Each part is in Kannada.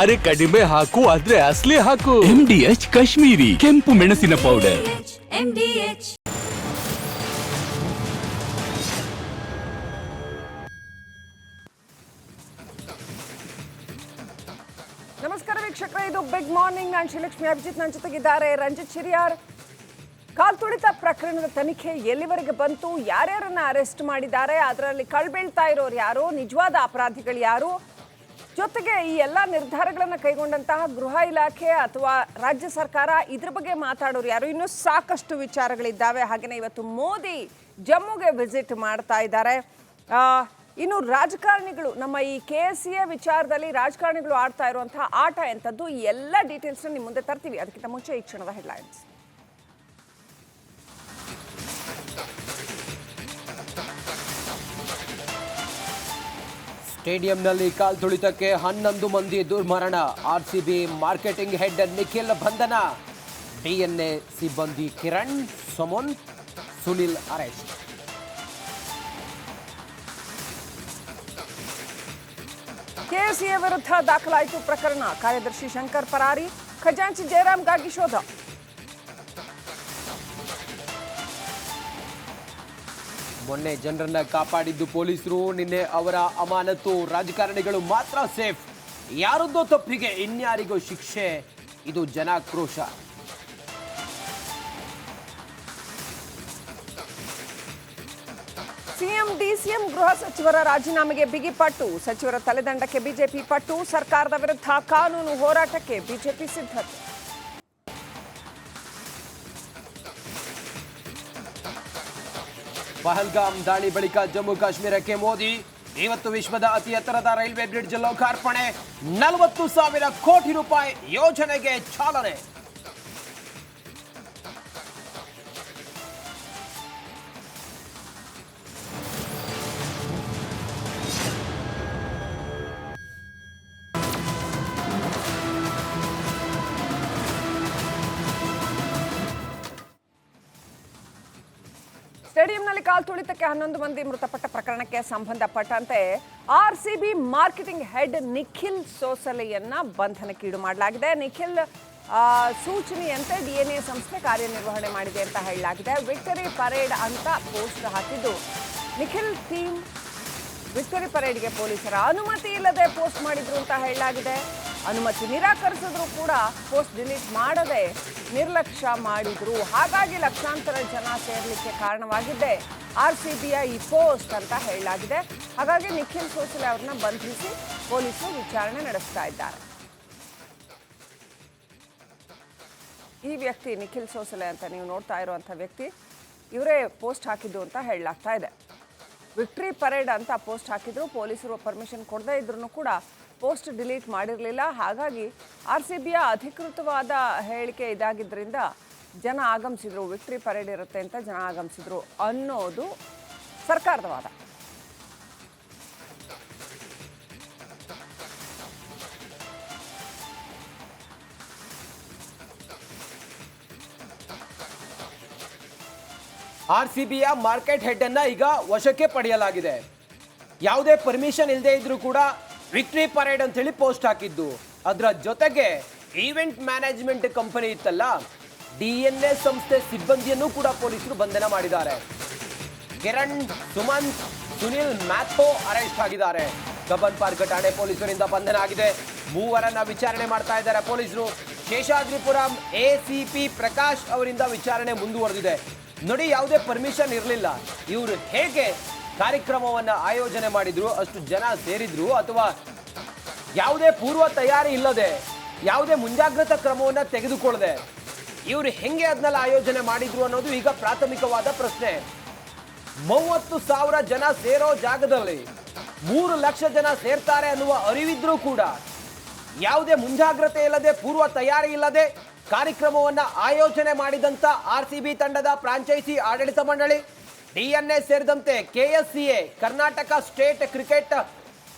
ಅರೆ ಕಡಿಮೆ ಹಾಕು ಆದ್ರೆ ಅಸಲಿ ಹಾಕು. MDH ಕಾಶ್ಮೀರಿ ಕೆಂಪು ಮೆಣಸಿನ ಪೌಡರ್. ನಮಸ್ಕಾರ ವೀಕ್ಷಕರೇ, ಇದು ಬಿಗ್ ಮಾರ್ನಿಂಗ್. ನಾನು ಶ್ರೀಲಕ್ಷ್ಮಿ ಅಭಿಜಿತ್, ನನ್ನ ಜೊತೆಗಿದ್ದಾರೆ ರಂಜಿತ್ ಚಿರಿಯಾರ್. ಕಾಲ್ತುಳಿತ ಪ್ರಕರಣದ ತನಿಖೆ ಎಲ್ಲಿವರೆಗೆ ಬಂತು? ಯಾರ್ಯಾರನ್ನ ಅರೆಸ್ಟ್ ಮಾಡಿದ್ದಾರೆ? ಅದರಲ್ಲಿ ಕಳ್ಬೀಳ್ತಾ ಇರೋರು ಯಾರು? ನಿಜವಾದ ಅಪರಾಧಿಗಳು ಯಾರು? ಜೊತೆಗೆ ಈ ಎಲ್ಲ ನಿರ್ಧಾರಗಳನ್ನು ಕೈಗೊಂಡಂತಹ ಗೃಹ ಇಲಾಖೆ ಅಥವಾ ರಾಜ್ಯ ಸರ್ಕಾರ, ಇದ್ರ ಬಗ್ಗೆ ಮಾತಾಡೋರು ಯಾರು? ಇನ್ನೂ ಸಾಕಷ್ಟು ವಿಚಾರಗಳಿದ್ದಾವೆ. ಹಾಗೆಯೇ ಇವತ್ತು ಮೋದಿ ಜಮ್ಮುಗೆ ವಿಸಿಟ್ ಮಾಡ್ತಾ ಇದ್ದಾರೆ. ಇನ್ನು ರಾಜಕಾರಣಿಗಳು, ನಮ್ಮ ಈ KSCA ವಿಚಾರದಲ್ಲಿ ರಾಜಕಾರಣಿಗಳು ಆಡ್ತಾ ಇರುವಂತಹ ಆಟ ಎಂಥದ್ದು, ಈ ಎಲ್ಲ ಡೀಟೇಲ್ಸ್ನ ನಿಮ್ಮ ಮುಂದೆ ತರ್ತೀವಿ. ಅದಕ್ಕಿಂತ ಮುಂಚೆ ಈ ಕ್ಷಣದ ಹೆಡ್ಲೈನ್ಸ್. ಸ್ಟೇಡಿಯಂನಲ್ಲಿ ಕಾಲ್ತುಳಿತಕ್ಕೆ 11 ಮಂದಿ ದುರ್ಮರಣ. RCB ಮಾರ್ಕೆಟಿಂಗ್ ಹೆಡ್ ನಿಖಿಲ್ ಬಂಧನ. DNA ಸಿಬ್ಬಂದಿ ಕಿರಣ್, ಸುಮಂತ್, ಸುನಿಲ್ ಅರೆಸ್ಟ್. KSCA ವಿರುದ್ಧ ದಾಖಲಾಯಿತು ಪ್ರಕರಣ. ಕಾರ್ಯದರ್ಶಿ ಶಂಕರ್ ಪರಾರಿ, ಖಜಾಂಚಿ ಜಯರಾಮ್ಗಾಗಿ ಶೋಧ. ಮೊನ್ನೆ ಜನರನ್ನ ಕಾಪಾಡಿದ್ದು ಪೊಲೀಸರು, ನಿನ್ನೆ ಅವರ ಅಮಾನತು. ರಾಜಕಾರಣಿಗಳು ಮಾತ್ರ ಸೇಫ್. ಯಾರದ್ದೋ ತಪ್ಪಿಗೆ ಇನ್ಯಾರಿಗೂ ಶಿಕ್ಷೆ. ಇದು ಜನಾಕ್ರೋಶ. ಸಿಎಂ DCM ಗೃಹ ಸಚಿವರ ರಾಜೀನಾಮೆಗೆ ಬಿಗಿಪಟ್ಟು. ಸಚಿವರ ತಲೆದಂಡಕ್ಕೆ ಬಿಜೆಪಿ ಪಟ್ಟು. ಸರ್ಕಾರದ ವಿರುದ್ಧ ಕಾನೂನು ಹೋರಾಟಕ್ಕೆ ಬಿಜೆಪಿ ಸಿದ್ಧತೆ. ಪಹಲ್ಗಾಮ್ ದಾಳಿ ಬಳಿಕ ಜಮ್ಮು ಕಾಶ್ಮೀರಕ್ಕೆ ಮೋದಿ. ಇವತ್ತು ವಿಶ್ವದ ಅತಿ ಎತ್ತರದ ರೈಲ್ವೆ ಬ್ರಿಡ್ಜ್ ಲೋಕಾರ್ಪಣೆ. 40,000 ಕೋಟಿ ರೂಪಾಯಿ ಯೋಜನೆಗೆ ಚಾಲನೆ. ಸ್ಟೇಡಿಯಂನಲ್ಲಿ ಕಾಲ್ತುಳಿತಕ್ಕೆ 11 ಮಂದಿ ಮೃತಪಟ್ಟ ಪ್ರಕರಣಕ್ಕೆ ಸಂಬಂಧಪಟ್ಟಂತೆ RCB ಮಾರ್ಕೆಟಿಂಗ್ ಹೆಡ್ ನಿಖಿಲ್ ಸೋಸಲೆಯನ್ನ ಬಂಧನಕ್ಕೀಡು ಮಾಡಲಾಗಿದೆ. ನಿಖಿಲ್ ಸೂಚನೆಯಂತೆ DNA ಸಂಸ್ಥೆ ಕಾರ್ಯನಿರ್ವಹಣೆ ಮಾಡಿದೆ ಅಂತ ಹೇಳಲಾಗಿದೆ. ವಿಕ್ಟರಿ ಪರೇಡ್ ಅಂತ ಪೋಸ್ಟ್ ಹಾಕಿದ್ದು ನಿಖಿಲ್ ಟೀಮ್ ವಿಕ್ಟರಿ ಪರೇಡ್ಗೆ ಪೊಲೀಸರ ಅನುಮತಿ ಇಲ್ಲದೆ ಪೋಸ್ಟ್ ಮಾಡಿದ್ರು ಅಂತ ಹೇಳಲಾಗಿದೆ. ಅನುಮತಿ ನಿರಾಕರಿಸಿದ್ರು ಕೂಡ ಪೋಸ್ಟ್ ಡಿಲೀಟ್ ಮಾಡದೆ ನಿರ್ಲಕ್ಷ್ಯ ಮಾಡಿದ್ರು. ಹಾಗಾಗಿ ಲಕ್ಷಾಂತರ ಜನ ಸೇರ್ಲಿಕ್ಕೆ ಕಾರಣವಾಗಿದ್ದೆ RCBಯ ಈ ಪೋಸ್ಟ್ ಅಂತ ಹೇಳಲಾಗಿದೆ. ಹಾಗಾಗಿ ನಿಖಿಲ್ ಸೋಸಲೆ ಅವ್ರನ್ನ ಬಂಧಿಸಿ ಪೊಲೀಸರು ವಿಚಾರಣೆ ನಡೆಸ್ತಾ ಇದ್ದಾರೆ. ಈ ವ್ಯಕ್ತಿ ನಿಖಿಲ್ ಸೋಸಲೆ ಅಂತ ನೀವು ನೋಡ್ತಾ ಇರುವಂಥ ವ್ಯಕ್ತಿ, ಇವರೇ ಪೋಸ್ಟ್ ಹಾಕಿದ್ದು ಅಂತ ಹೇಳಲಾಗ್ತಾ ಇದೆ. ವಿಕ್ಟ್ರಿ ಪರೇಡ್ ಅಂತ ಪೋಸ್ಟ್ ಹಾಕಿದ್ರು. ಪೊಲೀಸರು ಪರ್ಮಿಷನ್ ಕೊಡದೇ ಇದ್ರೂ ಕೂಡ ಪೋಸ್ಟ್ ಡಿಲೀಟ್ ಮಾಡಿರಲಿಲ್ಲ. ಹಾಗಾಗಿ RCBಯ ಅಧಿಕೃತವಾದ ಹೇಳಿಕೆ ಇದಾಗಿದ್ದರಿಂದ ಜನ ಆಗಮಿಸಿದ್ರು. ವಿಕ್ಟ್ರಿ ಪರೇಡ್ ಇರುತ್ತೆ ಅಂತ ಜನ ಆಗಮಿಸಿದ್ರು ಅನ್ನೋದು ಸರ್ಕಾರದ ವಾದ. RCBಯ ಮಾರ್ಕೆಟ್ ಹೆಡ್ ಅನ್ನ ಈಗ ವಶಕ್ಕೆ ಪಡೆಯಲಾಗಿದೆ. ಯಾವುದೇ ಪರ್ಮಿಷನ್ ಇಲ್ಲದೆ ಇದ್ರೂ ಕೂಡ ವಿಕ್ಟ್ರಿ ಪರೇಡ್ ಅಂತ ಹೇಳಿ ಪೋಸ್ಟ್ ಹಾಕಿದ್ದು. ಅದರ ಜೊತೆಗೆ ಈವೆಂಟ್ ಮ್ಯಾನೇಜ್ಮೆಂಟ್ ಕಂಪನಿ ಇತ್ತಲ್ಲ, DNA ಸಂಸ್ಥೆ ಸಿಬ್ಬಂದಿಯನ್ನು ಕೂಡ ಪೊಲೀಸರು ಬಂಧನ ಮಾಡಿದ್ದಾರೆ. ಕಿರಣ್, ಸುಮಂತ್, ಸುನಿಲ್ ಮ್ಯಾಥೋ ಅರೆಸ್ಟ್ ಆಗಿದ್ದಾರೆ. ಕಬ್ಬನ್ ಪಾರ್ಕ್ ಠಾಣೆ ಪೊಲೀಸರಿಂದ ಬಂಧನ ಆಗಿದೆ. ಮೂವರನ್ನ ವಿಚಾರಣೆ ಮಾಡ್ತಾ ಇದ್ದಾರೆ ಪೊಲೀಸರು. ಶೇಷಾದ್ರಿಪುರಂ ACP ಪ್ರಕಾಶ್ ಅವರಿಂದ ವಿಚಾರಣೆ ಮುಂದುವರೆದಿದೆ. ನೋಡಿ, ಯಾವುದೇ ಪರ್ಮಿಷನ್ ಇರಲಿಲ್ಲ. ಇವರು ಹೇಗೆ ಕಾರ್ಯಕ್ರಮವನ್ನು ಆಯೋಜನೆ ಮಾಡಿದ್ರು, ಅಷ್ಟು ಜನ ಸೇರಿದ್ರು, ಅಥವಾ ಯಾವುದೇ ಪೂರ್ವ ತಯಾರಿ ಇಲ್ಲದೆ, ಯಾವುದೇ ಮುಂಜಾಗ್ರತಾ ಕ್ರಮವನ್ನು ತೆಗೆದುಕೊಳ್ಳದೆ ಇವರು ಹೆಂಗೆ ಅದನ್ನೆಲ್ಲ ಆಯೋಜನೆ ಮಾಡಿದ್ರು ಅನ್ನೋದು ಈಗ ಪ್ರಾಥಮಿಕವಾದ ಪ್ರಶ್ನೆ. 30,000 ಜನ ಸೇರೋ ಜಾಗದಲ್ಲಿ 3 ಲಕ್ಷ ಜನ ಸೇರ್ತಾರೆ ಅನ್ನುವ ಅರಿವಿದ್ರೂ ಕೂಡ ಯಾವುದೇ ಮುಂಜಾಗ್ರತೆ ಇಲ್ಲದೆ, ಪೂರ್ವ ತಯಾರಿ ಇಲ್ಲದೆ ಕಾರ್ಯಕ್ರಮವನ್ನು ಆಯೋಜನೆ ಮಾಡಿದಂತ RCB ತಂಡದ ಫ್ರಾಂಚೈಸಿ ಆಡಳಿತ ಮಂಡಳಿ, DNA ಸೇರಿದಂತೆ KSCA ಕರ್ನಾಟಕ ಸ್ಟೇಟ್ ಕ್ರಿಕೆಟ್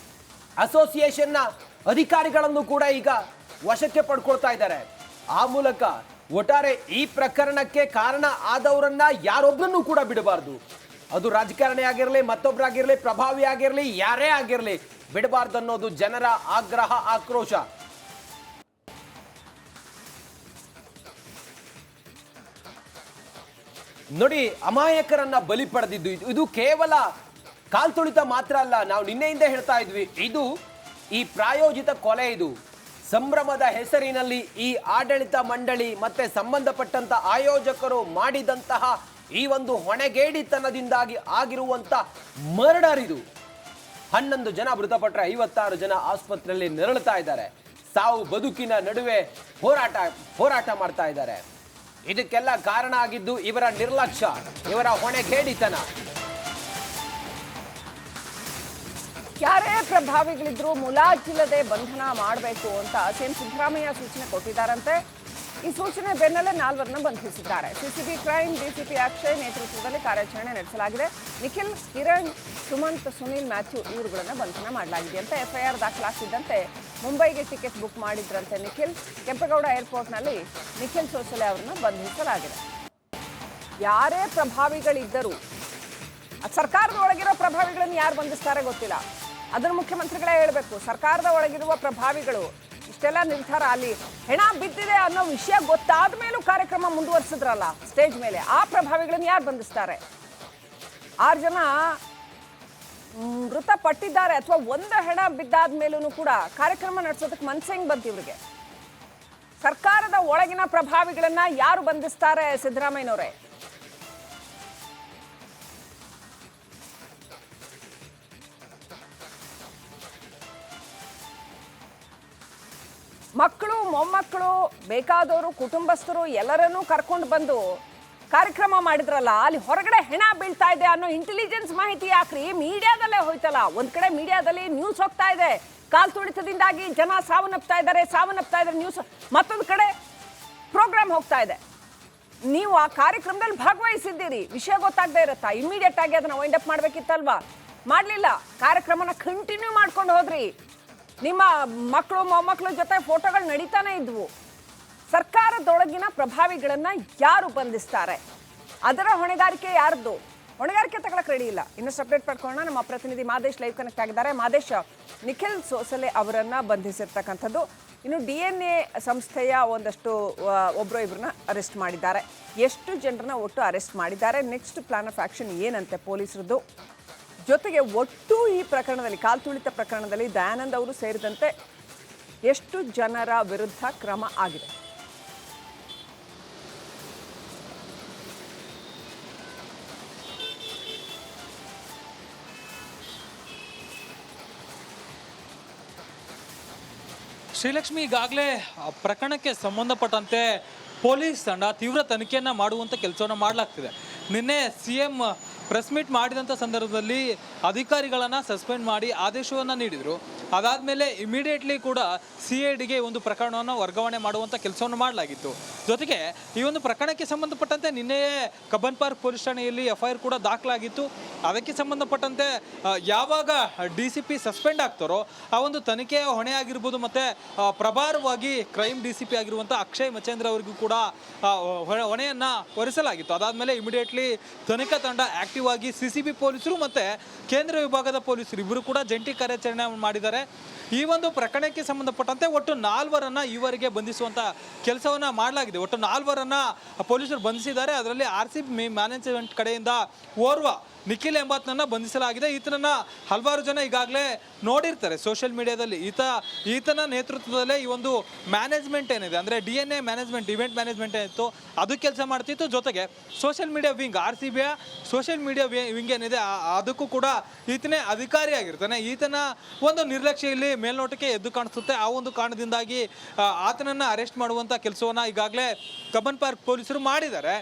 ಅಸೋಸಿಯೇಷನ್ನ ಅಧಿಕಾರಿಗಳನ್ನು ಕೂಡ ಈಗ ವಶಕ್ಕೆ ಪಡ್ಕೊಳ್ತಾ ಇದ್ದಾರೆ. ಆ ಮೂಲಕ ಒಟ್ಟಾರೆ ಈ ಪ್ರಕರಣಕ್ಕೆ ಕಾರಣ ಆದವರನ್ನ ಯಾರೊಬ್ಬರನ್ನು ಕೂಡ ಬಿಡಬಾರದು. ಅದು ರಾಜಕಾರಣಿ ಆಗಿರಲಿ, ಮತ್ತೊಬ್ಬರಾಗಿರಲಿ, ಪ್ರಭಾವಿ ಆಗಿರಲಿ, ಯಾರೇ ಆಗಿರಲಿ, ಬಿಡಬಾರ್ದು ಅನ್ನೋದು ಜನರ ಆಗ್ರಹ, ಆಕ್ರೋಶ. ನೋಡಿ, ಅಮಾಯಕರನ್ನ ಬಲಿ ಪಡೆದಿದ್ದು ಇದು ಕೇವಲ ಕಾಲ್ ತುಳಿತ ಮಾತ್ರ ಅಲ್ಲ. ನಾವು ನಿನ್ನೆಯಿಂದ ಹೇಳ್ತಾ ಇದ್ವಿ, ಇದು ಈ ಪ್ರಾಯೋಜಿತ ಕೊಲೆ. ಇದು ಸಂಭ್ರಮದ ಹೆಸರಿನಲ್ಲಿ ಈ ಆಡಳಿತ ಮಂಡಳಿ ಮತ್ತೆ ಸಂಬಂಧಪಟ್ಟಂತ ಆಯೋಜಕರು ಮಾಡಿದಂತಹ ಈ ಒಂದು ಹೊಣೆಗೇಡಿತನದಿಂದಾಗಿ ಆಗಿರುವಂತ ಮರ್ಡರ್ ಇದು. 11 ಜನ ಮೃತಪಟ್ಟರೆ 56 ಜನ ಆಸ್ಪತ್ರೆಯಲ್ಲಿ ನರಳುತ್ತಾ ಇದ್ದಾರೆ. ಸಾವು ಬದುಕಿನ ನಡುವೆ ಹೋರಾಟ ಮಾಡ್ತಾ ಇದ್ದಾರೆ. ಇದಕ್ಕೆಲ್ಲ ಕಾರಣ ಆಗಿದ್ದು ಇವರ ನಿರ್ಲಕ್ಷ್ಯ, ಇವರ ಹೊಣೆಗೇಡಿತನ. ಯಾರೇ ಪ್ರಭಾವಿಗಳಿದ್ರು ಮುಲಾಜಿಲ್ಲದೆ ಬಂಧನ ಮಾಡಬೇಕು ಅಂತ ಸಿಎಂ ಸಿದ್ದರಾಮಯ್ಯ ಸೂಚನೆ ಕೊಟ್ಟಿದ್ದಾರಂತೆ. ಈ ಸೂಚನೆ ಬೆನ್ನಲ್ಲೇ 4 ಬಂಧಿಸಿದ್ದಾರೆ. ಸಿಸಿಬಿ ಕ್ರೈಮ್ ಡಿಸಿಪಿ ಅಕ್ಷಯ್ ನೇತೃತ್ವದಲ್ಲಿ ಕಾರ್ಯಾಚರಣೆ ನಡೆಸಲಾಗಿದೆ. ನಿಖಿಲ್, ಕಿರಣ್, ಸುಮಂತ್, ಸುನಿಲ್, ಮ್ಯಾಥ್ಯೂ ಇವರುಗಳನ್ನು ಬಂಧನ ಮಾಡಲಾಗಿದೆ ಅಂತ. ಎಫ್ಐಆರ್ ದಾಖಲಾಗ್ತಿದ್ದಂತೆ ಮುಂಬೈಗೆ ಟಿಕೆಟ್ ಬುಕ್ ಮಾಡಿದ್ರಂತೆ ನಿಖಿಲ್. ಕೆಂಪೇಗೌಡ ಏರ್ಪೋರ್ಟ್ನಲ್ಲಿ ನಿಖಿಲ್ ಸೋಸಲೆ ಅವರನ್ನು ಬಂಧಿಸಲಾಗಿದೆ. ಯಾರೇ ಪ್ರಭಾವಿಗಳಿದ್ದರೂ ಸರ್ಕಾರದ ಒಳಗಿರೋ ಪ್ರಭಾವಿಗಳನ್ನು ಯಾರು ಬಂಧಿಸ್ತಾರೆ ಗೊತ್ತಿಲ್ಲ. ಅದನ್ನು ಮುಖ್ಯಮಂತ್ರಿಗಳೇ ಹೇಳಬೇಕು. ಸರ್ಕಾರದ ಒಳಗಿರುವ ಪ್ರಭಾವಿಗಳು ಇಷ್ಟೆಲ್ಲ ನಿರ್ಧಾರ, ಅಲ್ಲಿ ಹೆಣ ಬಿದ್ದಿದೆ ಅನ್ನೋ ವಿಷಯ ಗೊತ್ತಾದ ಮೇಲೂ ಕಾರ್ಯಕ್ರಮ ಮುಂದುವರಿಸಿದ್ರಲ್ಲ ಸ್ಟೇಜ್ ಮೇಲೆ, ಆ ಪ್ರಭಾವಿಗಳನ್ನು ಯಾರು ಬಂಧಿಸ್ತಾರೆ? 6 ಜನ ಮೃತಪಟ್ಟಿದ್ದಾರೆ ಅಥವಾ ಒಂದು ಹೆಣ ಬಿದ್ದಾದ ಮೇಲೂ ಕೂಡ ಕಾರ್ಯಕ್ರಮ ನಡೆಸೋದಕ್ಕೆ ಮನ್ಸು ಹೆಂಗ್ ಬಂತು ಇವ್ರಿಗೆ? ಸರ್ಕಾರದ ಒಳಗಿನ ಪ್ರಭಾವಿಗಳನ್ನ ಯಾರು ಬಂಧಿಸ್ತಾರೆ ಸಿದ್ದರಾಮಯ್ಯನವರೇ? ಮಕ್ಕಳು, ಮೊಮ್ಮಕ್ಕಳು, ಬೇಕಾದವರು, ಕುಟುಂಬಸ್ಥರು ಎಲ್ಲರನ್ನೂ ಕರ್ಕೊಂಡು ಬಂದು ಕಾರ್ಯಕ್ರಮ ಮಾಡಿದ್ರಲ್ಲ, ಅಲ್ಲಿ ಹೊರಗಡೆ ಹೆಣ ಬೀಳ್ತಾ ಇದೆ ಅನ್ನೋ ಇಂಟೆಲಿಜೆನ್ಸ್ ಮಾಹಿತಿ ಯಾಕ್ರಿ ಮೀಡಿಯಾದಲ್ಲೇ ಹೋಯ್ತಲ್ಲ. ಒಂದ್ ಕಡೆ ಮೀಡಿಯಾದಲ್ಲಿ ನ್ಯೂಸ್ ಹೋಗ್ತಾ ಇದೆ, ಕಾಲ್ ತುಳಿತದಿಂದಾಗಿ ಜನ ಸಾವನ್ನಪ್ತಾ ಇದ್ದಾರೆ ನ್ಯೂಸ್. ಮತ್ತೊಂದು ಕಡೆ ಪ್ರೋಗ್ರಾಮ್ ಹೋಗ್ತಾ ಇದೆ. ನೀವು ಆ ಕಾರ್ಯಕ್ರಮದಲ್ಲಿ ಭಾಗವಹಿಸಿದ್ದೀರಿ, ವಿಷಯ ಗೊತ್ತಾಗದೇ ಇರುತ್ತಾ? ಇಮಿಡಿಯೇಟ್ ಆಗಿ ಅದನ್ನ ವೈಂಡ್ ಅಪ್ ಮಾಡ್ಬೇಕಿತ್ತಲ್ವಾ? ಮಾಡಲಿಲ್ಲ. ಕಾರ್ಯಕ್ರಮನ ಕಂಟಿನ್ಯೂ ಮಾಡ್ಕೊಂಡು ಹೋದ್ರಿ. ನಿಮ್ಮ ಮಕ್ಕಳು ಮೊಮ್ಮಕ್ಕಳ ಜೊತೆ ಫೋಟೋಗಳು ನಡೀತಾನೆ ಇದ್ವು. ಸರ್ಕಾರದೊಳಗಿನ ಪ್ರಭಾವಿಗಳನ್ನ ಯಾರು ಬಂಧಿಸ್ತಾರೆ? ಅದರ ಹೊಣೆಗಾರಿಕೆ ಯಾರ್ದು? ಹೊಣೆಗಾರಿಕೆ ತಗೊಳಕ್ ರೆಡಿ ಇಲ್ಲ. ಇನ್ನಷ್ಟು ಅಪ್ಡೇಟ್ ಪಡ್ಕೊಳ್ಳೋಣ. ನಮ್ಮ ಪ್ರತಿನಿಧಿ ಮಾದೇಶ್ ಲೈವ್ ಕನೆಕ್ಟ್ ಆಗಿದ್ದಾರೆ. ಮಾದೇಶ್, ನಿಖಿಲ್ ಸೋಸಲೆ ಅವರನ್ನ ಬಂಧಿಸಿರ್ತಕ್ಕಂಥದ್ದು. ಇನ್ನು DNA ಸಂಸ್ಥೆಯ ಒಂದಷ್ಟು ಒಬ್ಬರನ್ನ ಅರೆಸ್ಟ್ ಮಾಡಿದ್ದಾರೆ. ಎಷ್ಟು ಜನರನ್ನ ಒಟ್ಟು ಅರೆಸ್ಟ್ ಮಾಡಿದ್ದಾರೆ? ನೆಕ್ಸ್ಟ್ ಪ್ಲಾನ್ ಆಫ್ ಆಕ್ಷನ್ ಏನಂತೆ ಪೊಲೀಸರದ್ದು? ಜೊತೆಗೆ ಒಟ್ಟು ಈ ಪ್ರಕರಣದಲ್ಲಿ, ಕಾಲ್ತುಳಿತ ಪ್ರಕರಣದಲ್ಲಿ ದಯಾನಂದ್ ಅವರು ಸೇರಿದಂತೆ ಎಷ್ಟು ಜನರ ವಿರುದ್ಧ ಕ್ರಮ ಆಗಿದೆ? ಶ್ರೀಲಕ್ಷ್ಮಿ, ಈಗಾಗಲೇ ಪ್ರಕರಣಕ್ಕೆ ಸಂಬಂಧಪಟ್ಟಂತೆ ಪೊಲೀಸ್ ತಂಡ ತೀವ್ರ ತನಿಖೆಯನ್ನು ಮಾಡುವಂಥ ಕೆಲಸವನ್ನು ಮಾಡಲಾಗ್ತಿದೆ. ನಿನ್ನೆ CM ಪ್ರೆಸ್ ಮೀಟ್ ಮಾಡಿದಂಥ ಸಂದರ್ಭದಲ್ಲಿ ಅಧಿಕಾರಿಗಳನ್ನು ಸಸ್ಪೆಂಡ್ ಮಾಡಿ ಆದೇಶವನ್ನು ನೀಡಿದರು. ಅದಾದಮೇಲೆ ಇಮಿಡಿಯೇಟ್ಲಿ ಕೂಡ CIDಗೆ ಒಂದು ಪ್ರಕರಣವನ್ನು ವರ್ಗಾವಣೆ ಮಾಡುವಂಥ ಕೆಲಸವನ್ನು ಮಾಡಲಾಗಿತ್ತು. ಜೊತೆಗೆ ಈ ಒಂದು ಪ್ರಕರಣಕ್ಕೆ ಸಂಬಂಧಪಟ್ಟಂತೆ ನಿನ್ನೆಯೇ ಕಬ್ಬನ್ ಪಾರ್ಕ್ ಪೊಲೀಸ್ ಠಾಣೆಯಲ್ಲಿ FIR ಕೂಡ ದಾಖಲಾಗಿತ್ತು. ಅದಕ್ಕೆ ಸಂಬಂಧಪಟ್ಟಂತೆ ಯಾವಾಗ DCP ಸಸ್ಪೆಂಡ್ ಆಗ್ತಾರೋ ಆ ಒಂದು ತನಿಖೆಯ ಹೊಣೆ ಆಗಿರ್ಬೋದು, ಮತ್ತು ಪ್ರಭಾರವಾಗಿ ಕ್ರೈಮ್ DCP ಆಗಿರುವಂಥ ಅಕ್ಷಯ್ ಮಚೇಂದ್ರ ಅವರಿಗೂ ಕೂಡ ಹೊಣೆಯನ್ನು ಹೊರಿಸಲಾಗಿತ್ತು. ಅದಾದಮೇಲೆ ಇಮಿಡಿಯೇಟ್ಲಿ ತನಿಖಾ ತಂಡ ಆಕ್ಟಿವ್ ಆಗಿ CCB ಪೊಲೀಸರು ಮತ್ತು ಕೇಂದ್ರ ವಿಭಾಗದ ಪೊಲೀಸರು ಇಬ್ಬರು ಕೂಡ ಜಂಟಿ ಕಾರ್ಯಾಚರಣೆ ಮಾಡಿದ್ದಾರೆ. ಈ ಒಂದು ಪ್ರಕರಣಕ್ಕೆ ಸಂಬಂಧಪಟ್ಟಂತೆ ಒಟ್ಟು 4 ಈವರೆಗೆ ಬಂಧಿಸುವಂಥ ಕೆಲಸವನ್ನು ಮಾಡಲಾಗಿದೆ. ಒಟ್ಟು 4 ಪೊಲೀಸರು ಬಂಧಿಸಿದ್ದಾರೆ. ಅದರಲ್ಲಿ RCB ಮ್ಯಾನೇಜ್ಮೆಂಟ್ ಕಡೆಯಿಂದ ಓರ್ವ ನಿಖಿಲ್ ಎಂಬಾತನನ್ನು ಬಂಧಿಸಲಾಗಿದೆ. ಈತನನ್ನ ಹಲವಾರು ಜನ ಈಗಾಗಲೇ ನೋಡಿರ್ತಾರೆ ಸೋಷಿಯಲ್ ಮೀಡಿಯಾದಲ್ಲಿ. ಈತನ ನೇತೃತ್ವದಲ್ಲೇ ಈ ಒಂದು ಮ್ಯಾನೇಜ್ಮೆಂಟ್ ಏನಿದೆ, ಅಂದರೆ DNA ಮ್ಯಾನೇಜ್ಮೆಂಟ್, ಇವೆಂಟ್ ಮ್ಯಾನೇಜ್ಮೆಂಟ್ ಏನಿತ್ತು ಅದು ಕೆಲಸ ಮಾಡ್ತಿತ್ತು. ಜೊತೆಗೆ ಸೋಷಿಯಲ್ ಮೀಡಿಯಾ ವಿಂಗ್, RCBಯ ಸೋಷಿಯಲ್ ಮೀಡಿಯಾ ವಿಂಗ್ ಏನಿದೆ ಅದಕ್ಕೂ ಕೂಡ ಈತನೇ ಅಧಿಕಾರಿಯಾಗಿರ್ತಾನೆ. ಈತನ ಒಂದು ನಿರ್ಲಕ್ಷ್ಯ ಇಲ್ಲಿ ಮೇಲ್ನೋಟಕ್ಕೆ ಎದ್ದು ಕಾಣಿಸುತ್ತೆ. ಆ ಒಂದು ಕಾರಣದಿಂದಾಗಿ ಆತನನ್ನು ಅರೆಸ್ಟ್ ಮಾಡುವಂಥ ಕೆಲಸವನ್ನು ಈಗಾಗಲೇ ಕಬ್ಬನ್ ಪಾರ್ಕ್ ಪೊಲೀಸರು ಮಾಡಿದ್ದಾರೆ.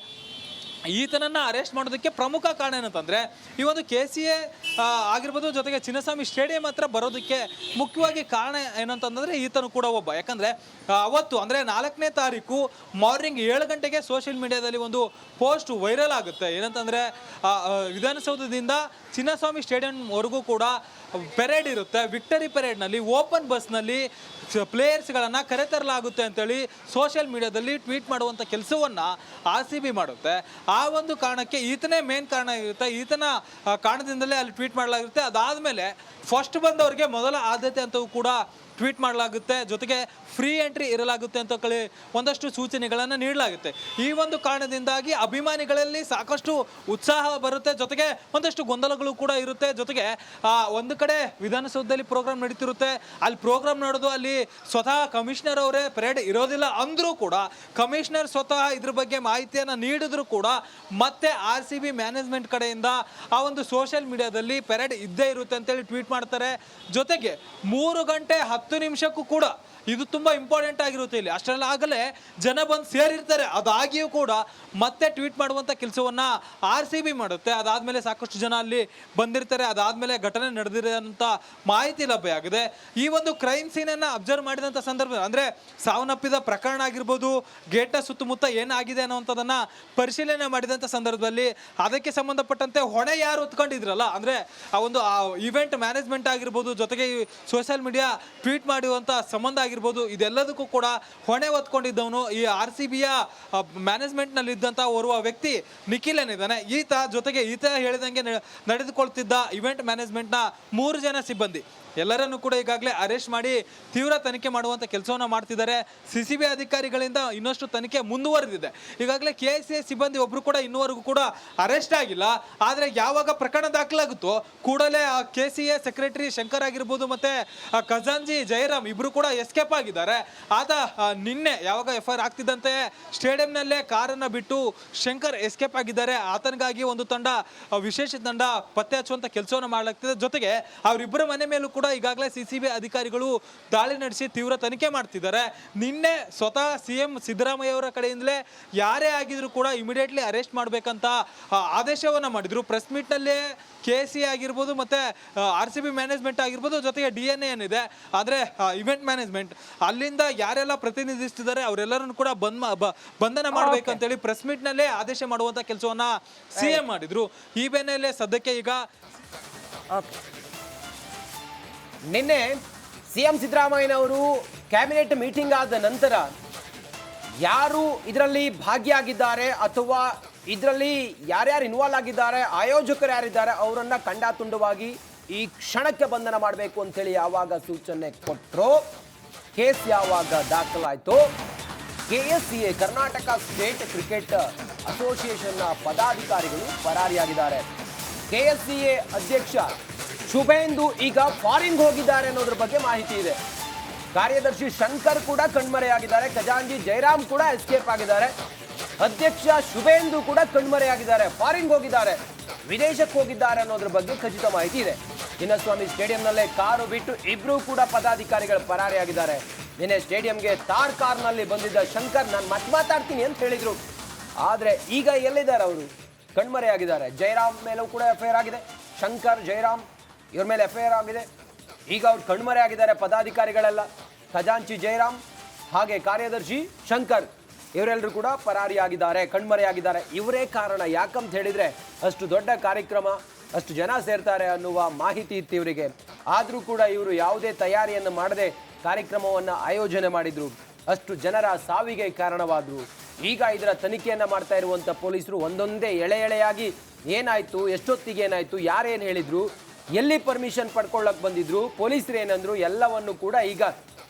ಈತನನ್ನು ಅರೆಸ್ಟ್ ಮಾಡೋದಕ್ಕೆ ಪ್ರಮುಖ ಕಾರಣ ಏನಂತಂದರೆ ಈ ಒಂದು KCA ಆಗಿರ್ಬೋದು, ಜೊತೆಗೆ ಚಿನ್ನಸ್ವಾಮಿ ಸ್ಟೇಡಿಯಂ ಹತ್ರ ಬರೋದಕ್ಕೆ ಮುಖ್ಯವಾಗಿ ಕಾರಣ ಏನಂತಂದರೆ ಈತನು ಕೂಡ ಒಬ್ಬ. ಯಾಕಂದರೆ ಅವತ್ತು ಅಂದರೆ 4ನೇ ತಾರೀಕು ಮಾರ್ನಿಂಗ್ 7 ಗಂಟೆಗೆ ಸೋಷಿಯಲ್ ಮೀಡಿಯಾದಲ್ಲಿ ಒಂದು ಪೋಸ್ಟ್ ವೈರಲ್ ಆಗುತ್ತೆ. ಏನಂತಂದರೆ ವಿಧಾನಸೌಧದಿಂದ ಚಿನ್ನಸ್ವಾಮಿ ಸ್ಟೇಡಿಯಂವರೆಗೂ ಕೂಡ ಪೆರೇಡ್ ಇರುತ್ತೆ. ವಿಕ್ಟರಿ ಪೆರೇಡ್ನಲ್ಲಿ ಓಪನ್ ಬಸ್ನಲ್ಲಿ ಪ್ಲೇಯರ್ಸ್ಗಳನ್ನು ಕರೆತರಲಾಗುತ್ತೆ ಅಂತೇಳಿ ಸೋಷಿಯಲ್ ಮೀಡಿಯಾದಲ್ಲಿ ಟ್ವೀಟ್ ಮಾಡುವಂಥ ಕೆಲಸವನ್ನು RCB ಮಾಡುತ್ತೆ. ಆ ಒಂದು ಕಾರಣಕ್ಕೆ ಈತನೇ ಮೇನ್ ಕಾರಣ ಇರುತ್ತೆ. ಈತನ ಕಾರಣದಿಂದಲೇ ಅಲ್ಲಿ ಟ್ವೀಟ್ ಮಾಡಲಾಗಿರುತ್ತೆ. ಅದಾದಮೇಲೆ ಫಸ್ಟ್ ಬಂದವರಿಗೆ ಮೊದಲ ಆದ್ಯತೆ ಅಂತವೂ ಕೂಡ ಟ್ವೀಟ್ ಮಾಡಲಾಗುತ್ತೆ, ಜೊತೆಗೆ ಫ್ರೀ ಎಂಟ್ರಿ ಇರಲಾಗುತ್ತೆ ಅಂತ ಒಂದಷ್ಟು ಸೂಚನೆಗಳನ್ನು ನೀಡಲಾಗುತ್ತೆ. ಈ ಒಂದು ಕಾರಣದಿಂದಾಗಿ ಅಭಿಮಾನಿಗಳಲ್ಲಿ ಸಾಕಷ್ಟು ಉತ್ಸಾಹ ಬರುತ್ತೆ, ಜೊತೆಗೆ ಒಂದಷ್ಟು ಗೊಂದಲಗಳು ಕೂಡ ಇರುತ್ತೆ. ಜೊತೆಗೆ ಒಂದು ಕಡೆ ವಿಧಾನಸೌಧದಲ್ಲಿ ಪ್ರೋಗ್ರಾಮ್ ನಡೀತಿರುತ್ತೆ, ಅಲ್ಲಿ ಪ್ರೋಗ್ರಾಮ್ ನಡೆದು ಅಲ್ಲಿ ಸ್ವತಃ ಕಮಿಷನರ್ ಅವರೇ ಪರೇಡ್ ಇರೋದಿಲ್ಲ ಅಂದ್ರೂ ಕೂಡ ಕಮಿಷನರ್ ಸ್ವತಃ ಇದ್ರ ಬಗ್ಗೆ ಮಾಹಿತಿಯನ್ನು ನೀಡಿದ್ರು ಕೂಡ ಮತ್ತೆ RCB ಮ್ಯಾನೇಜ್ಮೆಂಟ್ ಕಡೆಯಿಂದ ಆ ಒಂದು ಸೋಷಿಯಲ್ ಮೀಡಿಯಾದಲ್ಲಿ ಪರೇಡ್ ಇದ್ದೇ ಇರುತ್ತೆ ಅಂತೇಳಿ ಟ್ವೀಟ್ ಮಾಡ್ತಾರೆ. ಜೊತೆಗೆ 3 ಗಂಟೆ 10 ನಿಮಿಷಕ್ಕೂ ಕೂಡ ಇದು ತುಂಬಾ ಇಂಪಾರ್ಟೆಂಟ್ ಆಗಿರುತ್ತೆ. ಇಲ್ಲಿ ಅಷ್ಟೆಲ್ಲ ಆಗಲೇ ಜನ ಬಂದು ಸೇರಿರ್ತಾರೆ, ಅದಾಗಿಯೂ ಕೂಡ ಮತ್ತೆ ಟ್ವೀಟ್ ಮಾಡುವಂಥ ಕೆಲಸವನ್ನ RCB ಮಾಡುತ್ತೆ. ಅದಾದ್ಮೇಲೆ ಸಾಕಷ್ಟು ಜನ ಅಲ್ಲಿ ಬಂದಿರ್ತಾರೆ, ಅದಾದ್ಮೇಲೆ ಘಟನೆ ನಡೆದಿರೋಂಥ ಮಾಹಿತಿ ಲಭ್ಯ ಆಗಿದೆ. ಈ ಒಂದು ಕ್ರೈಮ್ ಸೀನನ್ನು ಅಬ್ಸರ್ವ್ ಮಾಡಿದಂಥ ಸಂದರ್ಭ ಅಂದರೆ ಸಾವನ್ನಪ್ಪಿದ ಪ್ರಕರಣ ಆಗಿರ್ಬೋದು, ಗೇಟ್ನ ಸುತ್ತಮುತ್ತ ಏನಾಗಿದೆ ಅನ್ನೋವಂಥದ್ದನ್ನು ಪರಿಶೀಲನೆ ಮಾಡಿದಂಥ ಸಂದರ್ಭದಲ್ಲಿ ಅದಕ್ಕೆ ಸಂಬಂಧಪಟ್ಟಂತೆ ಹೊಣೆ ಯಾರು ಹೊತ್ಕೊಂಡಿದ್ರಲ್ಲ, ಅಂದರೆ ಆ ಒಂದು ಇವೆಂಟ್ ಮ್ಯಾನೇಜ್ಮೆಂಟ್ ಆಗಿರ್ಬೋದು, ಜೊತೆಗೆ ಸೋಷಿಯಲ್ ಮೀಡಿಯಾ ಟ್ವೀಟ್ ಮಾಡುವಂಥ ಸಂಬಂಧ ಆಗಿರ್ಬೋದು, ಇದೆಲ್ಲದಕ್ಕೂ ಕೂಡ ಹೊಣೆ ಹೊತ್ಕೊಂಡಿದ್ದವನು ಈ RCBಯ ಮ್ಯಾನೇಜ್ಮೆಂಟ್ನಲ್ಲಿ ಇದ್ದಂಥ ಓರ್ವ ವ್ಯಕ್ತಿ ನಿಖಿಲ್ ಏನಿದ್ದಾನೆ, ಈತ ಹೇಳಿದಂಗೆ ನಡೆದುಕೊಳ್ತಿದ್ದ ಇವೆಂಟ್ ಮ್ಯಾನೇಜ್ಮೆಂಟ್ನ 3 ಜನ ಸಿಬ್ಬಂದಿ ಎಲ್ಲರನ್ನು ಕೂಡ ಈಗಾಗಲೇ ಅರೆಸ್ಟ್ ಮಾಡಿ ತೀವ್ರ ತನಿಖೆ ಮಾಡುವಂಥ ಕೆಲಸವನ್ನು ಮಾಡ್ತಿದ್ದಾರೆ. CCB ಅಧಿಕಾರಿಗಳಿಂದ ಇನ್ನಷ್ಟು ತನಿಖೆ ಮುಂದುವರೆದಿದೆ. ಈಗಾಗಲೇ KICS ಸಿಬ್ಬಂದಿ ಒಬ್ಬರು ಕೂಡ ಇನ್ನೂವರೆಗೂ ಕೂಡ ಅರೆಸ್ಟ್ ಆಗಿಲ್ಲ. ಆದರೆ ಯಾವಾಗ ಪ್ರಕರಣ ದಾಖಲಾಗುತ್ತೋ ಕೂಡಲೇ ಆ KCA ಸೆಕ್ರೆಟರಿ ಶಂಕರ್ ಆಗಿರ್ಬೋದು ಮತ್ತು ಖಜಾಂಜಿ ಜಯರಾಮ್ ಇಬ್ಬರು ಕೂಡ ಎಸ್ಕೇಪ್ ಆಗಿದ್ದಾರೆ. ಆತ ನಿನ್ನೆ ಯಾವಾಗ FIR ಆಗ್ತಿದ್ದಂತೆ ಸ್ಟೇಡಿಯಂನಲ್ಲೇ ಕಾರನ್ನು ಬಿಟ್ಟು ಶಂಕರ್ ಎಸ್ಕೇಪ್ ಆಗಿದ್ದಾರೆ. ಆತನಿಗಾಗಿ ಒಂದು ವಿಶೇಷ ತಂಡ ಪತ್ತೆ ಹಚ್ಚುವಂಥ ಕೆಲಸವನ್ನು ಮಾಡಲಾಗ್ತಿದೆ. ಜೊತೆಗೆ ಅವರಿಬ್ಬರ ಮನೆ ಮೇಲೂ ಕೂಡ ಈಗಾಗಲೇ CCB ಅಧಿಕಾರಿಗಳು ದಾಳಿ ನಡೆಸಿ ತೀವ್ರ ತನಿಖೆ ಮಾಡ್ತಿದ್ದಾರೆ. ನಿನ್ನೆ ಸ್ವತಃ CM ಸಿದ್ದರಾಮಯ್ಯ ಅವರ ಕಡೆಯಿಂದಲೇ ಯಾರೇ ಆಗಿದ್ರು ಕೂಡ ಇಮಿಡಿಯೇಟ್ಲಿ ಅರೆಸ್ಟ್ ಮಾಡಬೇಕಂತ ಆದೇಶವನ್ನು ಮಾಡಿದ್ರು. ಪ್ರೆಸ್ ಮೀಟ್ನಲ್ಲೇ KCA ಆಗಿರ್ಬೋದು ಮತ್ತು RCB ಮ್ಯಾನೇಜ್ಮೆಂಟ್ ಆಗಿರ್ಬೋದು, ಜೊತೆಗೆ DNA ಏನಿದೆ ಅಂದರೆ ಇವೆಂಟ್ ಮ್ಯಾನೇಜ್ಮೆಂಟ್ ಅಲ್ಲಿಂದ ಯಾರೆಲ್ಲ ಪ್ರತಿನಿಧಿಸ್ತಿದ್ದಾರೆ ಅವರೆಲ್ಲರನ್ನು ಕೂಡ ಬಂಧನ ಮಾಡಬೇಕಂತೇಳಿ ಪ್ರೆಸ್ ಮೀಟ್ನಲ್ಲೇ ಆದೇಶ ಮಾಡುವಂಥ ಕೆಲಸವನ್ನು CM ಮಾಡಿದ್ರು. ಈ ಬೆನ್ನಲ್ಲೇ ಸದ್ಯಕ್ಕೆ ಈಗ ನಿನ್ನೆ CM ಸಿದ್ದರಾಮಯ್ಯನವರು ಕ್ಯಾಬಿನೆಟ್ ಮೀಟಿಂಗ್ ಆದ ನಂತರ ಯಾರು ಇದರಲ್ಲಿ ಭಾಗಿಯಾಗಿದ್ದಾರೆ ಅಥವಾ ಇದರಲ್ಲಿ ಯಾರ್ಯಾರು ಇನ್ವಾಲ್ವ್ ಆಗಿದ್ದಾರೆ, ಆಯೋಜಕರು ಯಾರಿದ್ದಾರೆ ಅವರನ್ನ ಖಂಡಾತುಂಡವಾಗಿ ಈ ಕ್ಷಣಕ್ಕೆ ಬಂಧನ ಮಾಡಬೇಕು ಅಂತೇಳಿ ಯಾವಾಗ ಸೂಚನೆ ಕೊಟ್ಟರೋ, ಕೇಸ್ ಯಾವಾಗ ದಾಖಲಾಯಿತು, KSCA ಕರ್ನಾಟಕ ಸ್ಟೇಟ್ ಕ್ರಿಕೆಟ್ ಅಸೋಸಿಯೇಷನ್ನ ಪದಾಧಿಕಾರಿಗಳು ಪರಾರಿಯಾಗಿದ್ದಾರೆ. KSCA ಅಧ್ಯಕ್ಷ ಶುಭೇಂದು ಈಗ ಫಾರಿನ್ಗೆ ಹೋಗಿದ್ದಾರೆ ಅನ್ನೋದ್ರ ಬಗ್ಗೆ ಮಾಹಿತಿ ಇದೆ. ಕಾರ್ಯದರ್ಶಿ ಶಂಕರ್ ಕೂಡ ಕಣ್ಮರೆಯಾಗಿದ್ದಾರೆ, ಖಜಾಂಜಿ ಜಯರಾಮ್ ಕೂಡ ಎಸ್ಕೇಪ್ ಆಗಿದ್ದಾರೆ, ಅಧ್ಯಕ್ಷ ಶುಭೇಂದು ಕೂಡ ಕಣ್ಮರೆಯಾಗಿದ್ದಾರೆ, ಫಾರಿನ್ಗೆ ಹೋಗಿದ್ದಾರೆ, ವಿದೇಶಕ್ಕೆ ಹೋಗಿದ್ದಾರೆ ಅನ್ನೋದ್ರ ಬಗ್ಗೆ ಖಚಿತ ಮಾಹಿತಿ ಇದೆ. ಚಿನ್ನಸ್ವಾಮಿ ಸ್ಟೇಡಿಯಂನಲ್ಲೇ ಕಾರು ಬಿಟ್ಟು ಇಬ್ರು ಕೂಡ ಪದಾಧಿಕಾರಿಗಳು ಪರಾರಿಯಾಗಿದ್ದಾರೆ. ನಿನ್ನೆ ಸ್ಟೇಡಿಯಂಗೆ ತಾರ್ ಕಾರ್ನಲ್ಲಿ ಬಂದಿದ್ದ ಶಂಕರ್ ನಾನು ಮತ್ತೆ ಮಾತಾಡ್ತೀನಿ ಅಂತ ಹೇಳಿದ್ರು. ಆದರೆ ಈಗ ಎಲ್ಲಿದ್ದಾರೆ ಅವರು? ಕಣ್ಮರೆಯಾಗಿದ್ದಾರೆ. ಜಯರಾಮ್ ಮೇಲೂ ಕೂಡ FIR ಆಗಿದೆ, ಶಂಕರ್ ಜಯರಾಮ್ ಇವ್ರ ಮೇಲೆ FIR ಆಗಿದೆ. ಈಗ ಅವ್ರು ಕಣ್ಮರೆ ಆಗಿದ್ದಾರೆ ಪದಾಧಿಕಾರಿಗಳೆಲ್ಲ. ಖಜಾಂಚಿ ಜಯರಾಮ್ ಹಾಗೆ ಕಾರ್ಯದರ್ಶಿ ಶಂಕರ್ ಇವರೆಲ್ಲರೂ ಕೂಡ ಪರಾರಿಯಾಗಿದ್ದಾರೆ, ಕಣ್ಮರೆಯಾಗಿದ್ದಾರೆ. ಇವರೇ ಕಾರಣ. ಯಾಕಂತ ಹೇಳಿದರೆ ಅಷ್ಟು ದೊಡ್ಡ ಕಾರ್ಯಕ್ರಮ, ಅಷ್ಟು ಜನ ಸೇರ್ತಾರೆ ಅನ್ನುವ ಮಾಹಿತಿ ಇತ್ತು ಇವರಿಗೆ. ಆದರೂ ಕೂಡ ಇವರು ಯಾವುದೇ ತಯಾರಿಯನ್ನು ಮಾಡದೆ ಕಾರ್ಯಕ್ರಮವನ್ನು ಆಯೋಜನೆ ಮಾಡಿದ್ರು, ಅಷ್ಟು ಜನರ ಸಾವಿಗೆ ಕಾರಣವಾದರು. ಈಗ ಇದರ ತನಿಖೆಯನ್ನು ಮಾಡ್ತಾ ಇರುವಂಥ ಪೊಲೀಸರು ಒಂದೊಂದೇ ಎಳೆಯಾಗಿ ಏನಾಯಿತು, ಎಷ್ಟೊತ್ತಿಗೆ ಏನಾಯಿತು, ಯಾರೇನು ಹೇಳಿದ್ರು, ಎಲ್ಲಿ ಪರ್ಮಿಷನ್ ಪಡ್ಕೊಳ್ಳೋಕೆ ಬಂದಿದ್ರು, ಪೊಲೀಸರು ಏನಂದ್ರು, ಎಲ್ಲವನ್ನು ಕೂಡ ಈಗ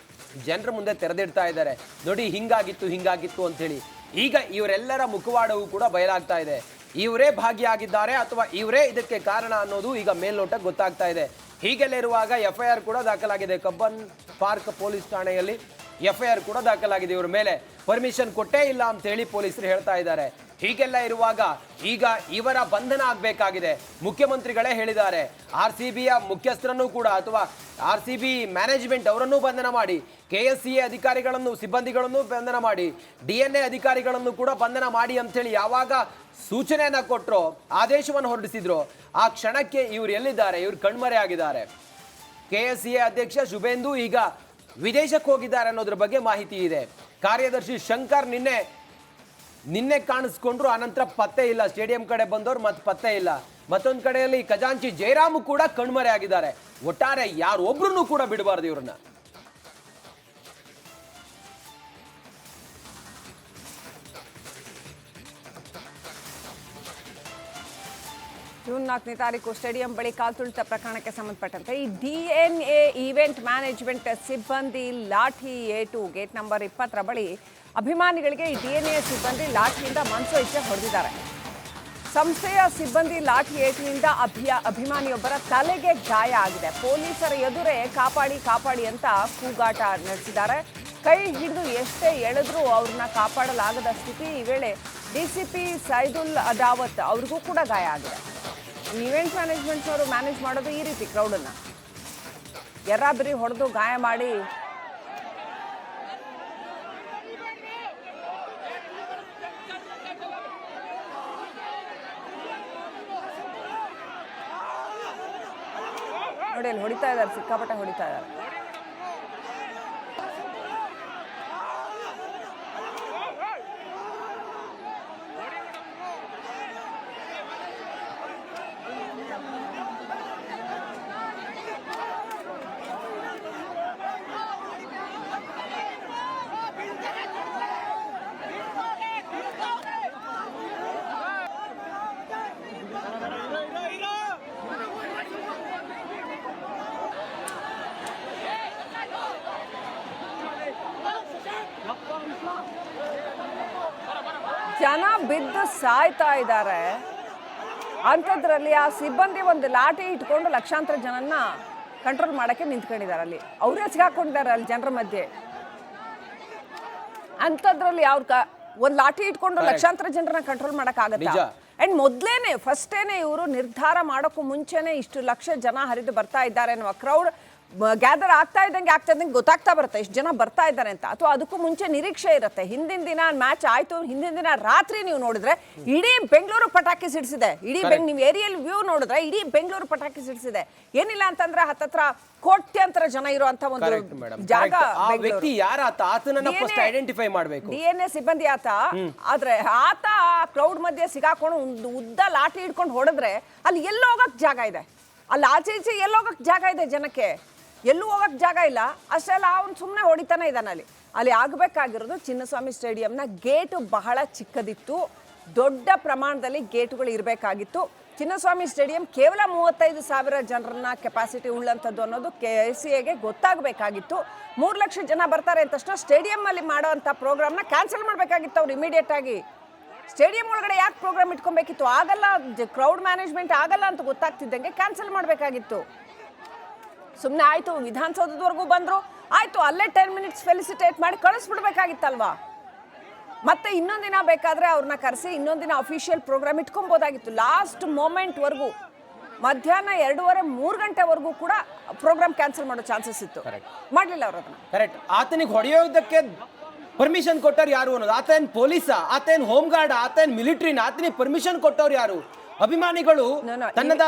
ಜನರ ಮುಂದೆ ತೆರೆದಿಡ್ತಾ ಇದ್ದಾರೆ. ನೋಡಿ ಹಿಂಗಾಗಿತ್ತು ಅಂಥೇಳಿ. ಈಗ ಇವರೆಲ್ಲರ ಮುಖವಾಡವೂ ಕೂಡ ಬಯಲಾಗ್ತಾ ಇದೆ. ಇವರೇ ಭಾಗಿಯಾಗಿದ್ದಾರೆ ಅಥವಾ ಇವರೇ ಇದಕ್ಕೆ ಕಾರಣ ಅನ್ನೋದು ಈಗ ಮೇಲ್ನೋಟಕ್ಕೆ ಗೊತ್ತಾಗ್ತಾ ಇದೆ. ಹೀಗೆಲ್ಲ ಇರುವಾಗ FIR ಕೂಡ ದಾಖಲಾಗಿದೆ. ಕಬ್ಬನ್ ಪಾರ್ಕ್ ಪೊಲೀಸ್ ಠಾಣೆಯಲ್ಲಿ FIR ಕೂಡ ದಾಖಲಾಗಿದೆ. ಇವ್ರ ಮೇಲೆ ಪರ್ಮಿಷನ್ ಕೊಟ್ಟೇ ಇಲ್ಲ ಅಂತ ಹೇಳಿ ಪೊಲೀಸರು ಹೇಳ್ತಾ ಇದ್ದಾರೆ. ಹೀಗೆಲ್ಲ ಇರುವಾಗ ಈಗ ಇವರ ಬಂಧನ ಆಗಬೇಕಾಗಿದೆ. ಮುಖ್ಯಮಂತ್ರಿಗಳೇ ಹೇಳಿದ್ದಾರೆ, RCBಯ ಮುಖ್ಯಸ್ಥರನ್ನು ಕೂಡ ಅಥವಾ RCB ಮ್ಯಾನೇಜ್ಮೆಂಟ್ ಅವರನ್ನು ಬಂಧನ ಮಾಡಿ, KSCA ಅಧಿಕಾರಿಗಳನ್ನು ಸಿಬ್ಬಂದಿಗಳನ್ನು ಬಂಧನ ಮಾಡಿ, DNA ಅಧಿಕಾರಿಗಳನ್ನು ಕೂಡ ಬಂಧನ ಮಾಡಿ ಅಂಥೇಳಿ ಯಾವಾಗ ಸೂಚನೆಯನ್ನು ಕೊಟ್ಟರೋ, ಆದೇಶವನ್ನು ಹೊರಡಿಸಿದ್ರು, ಆ ಕ್ಷಣಕ್ಕೆ ಇವ್ರು ಎಲ್ಲಿದ್ದಾರೆ? ಇವ್ರು ಕಣ್ಮರೆ ಆಗಿದ್ದಾರೆ. KSCA ಅಧ್ಯಕ್ಷ ಶುಭೇಂದು ಈಗ ವಿದೇಶಕ್ಕೆ ಹೋಗಿದ್ದಾರೆ ಅನ್ನೋದ್ರ ಬಗ್ಗೆ ಮಾಹಿತಿ ಇದೆ. ಕಾರ್ಯದರ್ಶಿ ಶಂಕರ್ ನಿನ್ನೆ ಕಾಣಿಸ್ಕೊಂಡ್ರು, ಆನಂತರ ಪತ್ತೆ ಇಲ್ಲ. ಸ್ಟೇಡಿಯಂ ಕಡೆ ಬಂದವರು ಮತ್ತೆ ಪತ್ತೆ ಇಲ್ಲ. ಮತ್ತೊಂದು ಕಡೆಯಲ್ಲಿ ಖಜಾಂಚಿ ಜಯರಾಮ್ ಕೂಡ ಕಣ್ಮರೆ ಆಗಿದ್ದಾರೆ. ಒಟ್ಟಾರೆ ಯಾರೊಬ್ರು ಕೂಡ ಬಿಡಬಾರ್ದು ಇವ್ರನ್ನ. ಜೂನ್ 4ನೇ ತಾರೀಕು ಸ್ಟೇಡಿಯಂ ಬಳಿ ಕಾಲ್ತುಳಿತ ಪ್ರಕರಣಕ್ಕೆ ಸಂಬಂಧಪಟ್ಟಂತೆ ಈ DNA ಈವೆಂಟ್ ಮ್ಯಾನೇಜ್ಮೆಂಟ್ ಸಿಬ್ಬಂದಿ ಲಾಠಿ ಏಟು ಗೇಟ್ ನಂಬರ್ 20 ಬಳಿ ಅಭಿಮಾನಿಗಳಿಗೆ ಈ DNA ಸಿಬ್ಬಂದಿ ಲಾಠಿಯಿಂದ ಮನಸು ಇಚ್ಛೆ ಹೊಡೆದಿದ್ದಾರೆ. ಸಂಸ್ಥೆಯ ಸಿಬ್ಬಂದಿ ಲಾಠಿ ಏಟಿನಿಂದ ಅಭಿಮಾನಿಯೊಬ್ಬರ ತಲೆಗೆ ಗಾಯ ಆಗಿದೆ. ಪೊಲೀಸರ ಎದುರೇ ಕಾಪಾಡಿ ಕಾಪಾಡಿ ಅಂತ ಕೂಗಾಟ ನಡೆಸಿದ್ದಾರೆ. ಕೈ ಹಿಡಿದು ಎಷ್ಟೇ ಎಳೆದ್ರೂ ಅವ್ರನ್ನ ಕಾಪಾಡಲಾಗದ ಸ್ಥಿತಿ. ಈ ವೇಳೆ DCP ಸೈದುಲ್ ಅದಾವತ್ ಅವ್ರಿಗೂ ಕೂಡ ಗಾಯ ಆಗಿದೆ. ಈವೆಂಟ್ ಮ್ಯಾನೇಜ್ಮೆಂಟ್ನವರು ಮ್ಯಾನೇಜ್ ಮಾಡೋದು ಈ ರೀತಿ ಕ್ರೌಡನ್ನು ಎರ್ರಾಬಿರಿ ಹೊಡೆದು ಗಾಯ ಮಾಡಿ ನೋಡಿ ಅಲ್ಲಿ ಹೊಡಿತಾ ಇದ್ದಾರೆ, ಸಿಕ್ಕಾಪಟ್ಟೆ ಹೊಡಿತಾ ಇದ್ದಾರೆ. ಜನ ಬಿದ್ದು ಸಾಯ್ತಾ ಇದ್ದಾರೆ. ಅಂಥದ್ರಲ್ಲಿ ಆ ಸಿಬ್ಬಂದಿ ಒಂದು ಲಾಠಿ ಇಟ್ಕೊಂಡು ಲಕ್ಷಾಂತರ ಜನನ್ನ ಕಂಟ್ರೋಲ್ ಮಾಡಕ್ಕೆ ನಿಂತ್ಕೊಂಡಿದ್ದಾರೆ. ಅಲ್ಲಿ ಅವರೇ ಸಿಗಾಕೊಂಡಿದ್ದಾರೆ ಅಲ್ಲಿ ಜನರ ಮಧ್ಯೆ. ಅಂಥದ್ರಲ್ಲಿ ಒಂದು ಲಾಠಿ ಇಟ್ಕೊಂಡು ಲಕ್ಷಾಂತರ ಜನರನ್ನ ಕಂಟ್ರೋಲ್ ಮಾಡಕ್ಕಾಗತ್ತಾ? ಅಂಡ್ ಮೊದಲೇನೆ ಫಸ್ಟೇನೆ ಇವರು ನಿರ್ಧಾರ ಮಾಡೋಕ್ಕೂ ಮುಂಚೆನೆ ಇಷ್ಟು ಲಕ್ಷ ಜನ ಹರಿದು ಬರ್ತಾ ಇದ್ದಾರೆ ಅನ್ನುವ ಕ್ರೌಡ್ ಗ್ಯಾದರ್ ಆಗ್ತಾ ಇದ್ದಂಗೆ ಗೊತ್ತಾಗ್ತಾ ಬರುತ್ತೆ ಇಷ್ಟು ಜನ ಬರ್ತಾ ಇದ್ದಾರೆ ಅಂತ. ಅಥವಾ ಅದಕ್ಕೂ ಮುಂಚೆ ನಿರೀಕ್ಷೆ ಇರುತ್ತೆ. ಹಿಂದಿನ ದಿನ ಮ್ಯಾಚ್ ಆಯ್ತು, ಹಿಂದಿನ ದಿನ ರಾತ್ರಿ ನೀವು ನೋಡಿದ್ರೆ ಇಡೀ ಬೆಂಗಳೂರು ಪಟಾಕಿ ಸಿಡಿಸಿದೆ. ನೀವು ಏರಿಯಲ್ ವ್ಯೂ ನೋಡಿದ್ರೆ ಇಡೀ ಬೆಂಗಳೂರು ಪಟಾಕಿ ಸಿಡಿಸಿದೆ. ಏನಿಲ್ಲ ಅಂತಂದ್ರೆ ಹತ್ತತ್ರ ಕೋಟ್ಯಾಂತರ ಜನ ಇರುವಂತ ಒಂದು ಜಾಗ. DNA ಸಿಬ್ಬಂದಿ ಆತ. ಆದ್ರೆ ಆತ ಕ್ರೌಡ್ ಮಧ್ಯೆ ಸಿಗಾಕೊಂಡು ಒಂದು ಉದ್ದ ಲಾಠಿ ಹಿಡ್ಕೊಂಡು ಹೊಡೆದ್ರೆ ಅಲ್ಲಿ ಎಲ್ಲೋ ಹೋಗಕ್ ಜಾಗ ಇದೆ. ಅಲ್ಲಿ ಆಚೆ ಈಚೆ ಎಲ್ಲೋಗಕ್ ಜಾಗ ಇದೆ ಜನಕ್ಕೆ, ಎಲ್ಲೂ ಹೋಗಕ್ ಜಾಗ ಇಲ್ಲ. ಅಷ್ಟೆಲ್ಲ ಅವನು ಸುಮ್ಮನೆ ಹೊಡಿತಾನೆ ಇದ್ದಾನೆ. ಅಲ್ಲಿ ಆಗಬೇಕಾಗಿರೋದು ಚಿನ್ನಸ್ವಾಮಿ ಸ್ಟೇಡಿಯಂನ ಗೇಟು ಬಹಳ ಚಿಕ್ಕದಿತ್ತು, ದೊಡ್ಡ ಪ್ರಮಾಣದಲ್ಲಿ ಗೇಟುಗಳು ಇರಬೇಕಾಗಿತ್ತು. ಚಿನ್ನಸ್ವಾಮಿ ಸ್ಟೇಡಿಯಂ ಕೇವಲ 35,000 ಜನರನ್ನ ಕೆಪಾಸಿಟಿ ಉಳ್ಳಂಥದ್ದು ಅನ್ನೋದು KCAಗೆ ಗೊತ್ತಾಗಬೇಕಾಗಿತ್ತು. 3 ಲಕ್ಷ ಜನ ಬರ್ತಾರೆ ಅಂತಷ್ಟು ಸ್ಟೇಡಿಯಂ ಅಲ್ಲಿ ಮಾಡೋವಂಥ ಪ್ರೋಗ್ರಾಮ್ನ ಕ್ಯಾನ್ಸಲ್ ಮಾಡಬೇಕಾಗಿತ್ತು ಅವ್ರು ಇಮಿಡಿಯೇಟ್ ಆಗಿ. ಸ್ಟೇಡಿಯಂ ಒಳಗಡೆ ಯಾಕೆ ಪ್ರೋಗ್ರಾಮ್ ಇಟ್ಕೊಬೇಕಿತ್ತು? ಆಗಲ್ಲ, ಕ್ರೌಡ್ ಮ್ಯಾನೇಜ್ಮೆಂಟ್ ಆಗಲ್ಲ ಅಂತ ಗೊತ್ತಾಗ್ತಿದ್ದಂಗೆ ಕ್ಯಾನ್ಸಲ್ ಮಾಡಬೇಕಾಗಿತ್ತು. ಸುಮ್ಮನೆ ಆಯಿತು, ವಿಧಾನಸೌಧದವರೆಗೂ ಬಂದರು, ಆಯಿತು, ಅಲ್ಲೇ 10 ಮಿನಿಟ್ಸ್ ಫೆಲಿಸಿಟೇಟ್ ಮಾಡಿ ಕಳಿಸ್ಬಿಡ್ಬೇಕಾಗಿತ್ತಲ್ವಾ? ಮತ್ತೆ ಇನ್ನೊಂದಿನ ಬೇಕಾದರೆ ಅವ್ರನ್ನ ಕರೆಸಿ ಇನ್ನೊಂದಿನ ಅಫಿಷಿಯಲ್ ಪ್ರೋಗ್ರಾಮ್ ಇಟ್ಕೊಬೋದಾಗಿತ್ತು. ಲಾಸ್ಟ್ ಮೂಮೆಂಟ್ವರೆಗೂ ಮಧ್ಯಾಹ್ನ 2:30-3 ಗಂಟೆವರೆಗೂ ಕೂಡ ಪ್ರೋಗ್ರಾಮ್ ಕ್ಯಾನ್ಸಲ್ ಮಾಡೋ ಚಾನ್ಸಸ್ ಇತ್ತು. ಮಾಡಲಿಲ್ಲ ಅವರು ಅದನ್ನ. ಕರೆಕ್ಟ್. ಆತನಿಗೆ ಹೊಡೆಯೋದಕ್ಕೆ ಪರ್ಮಿಷನ್ ಕೊಟ್ಟವ್ರು ಯಾರು ಅನ್ನೋದು, ಆತೇನ್ ಪೊಲೀಸಾ, ಆತೇನ್ ಹೋಮ್ ಗಾರ್ಡ್, ಆತೇನ್ ಮಿಲಿಟರಿನ, ಆತನಿಗೆ ಪರ್ಮಿಷನ್ ಕೊಟ್ಟವ್ರು ಯಾರು? ಅಭಿಮಾನಿಗಳು ತಂಡದ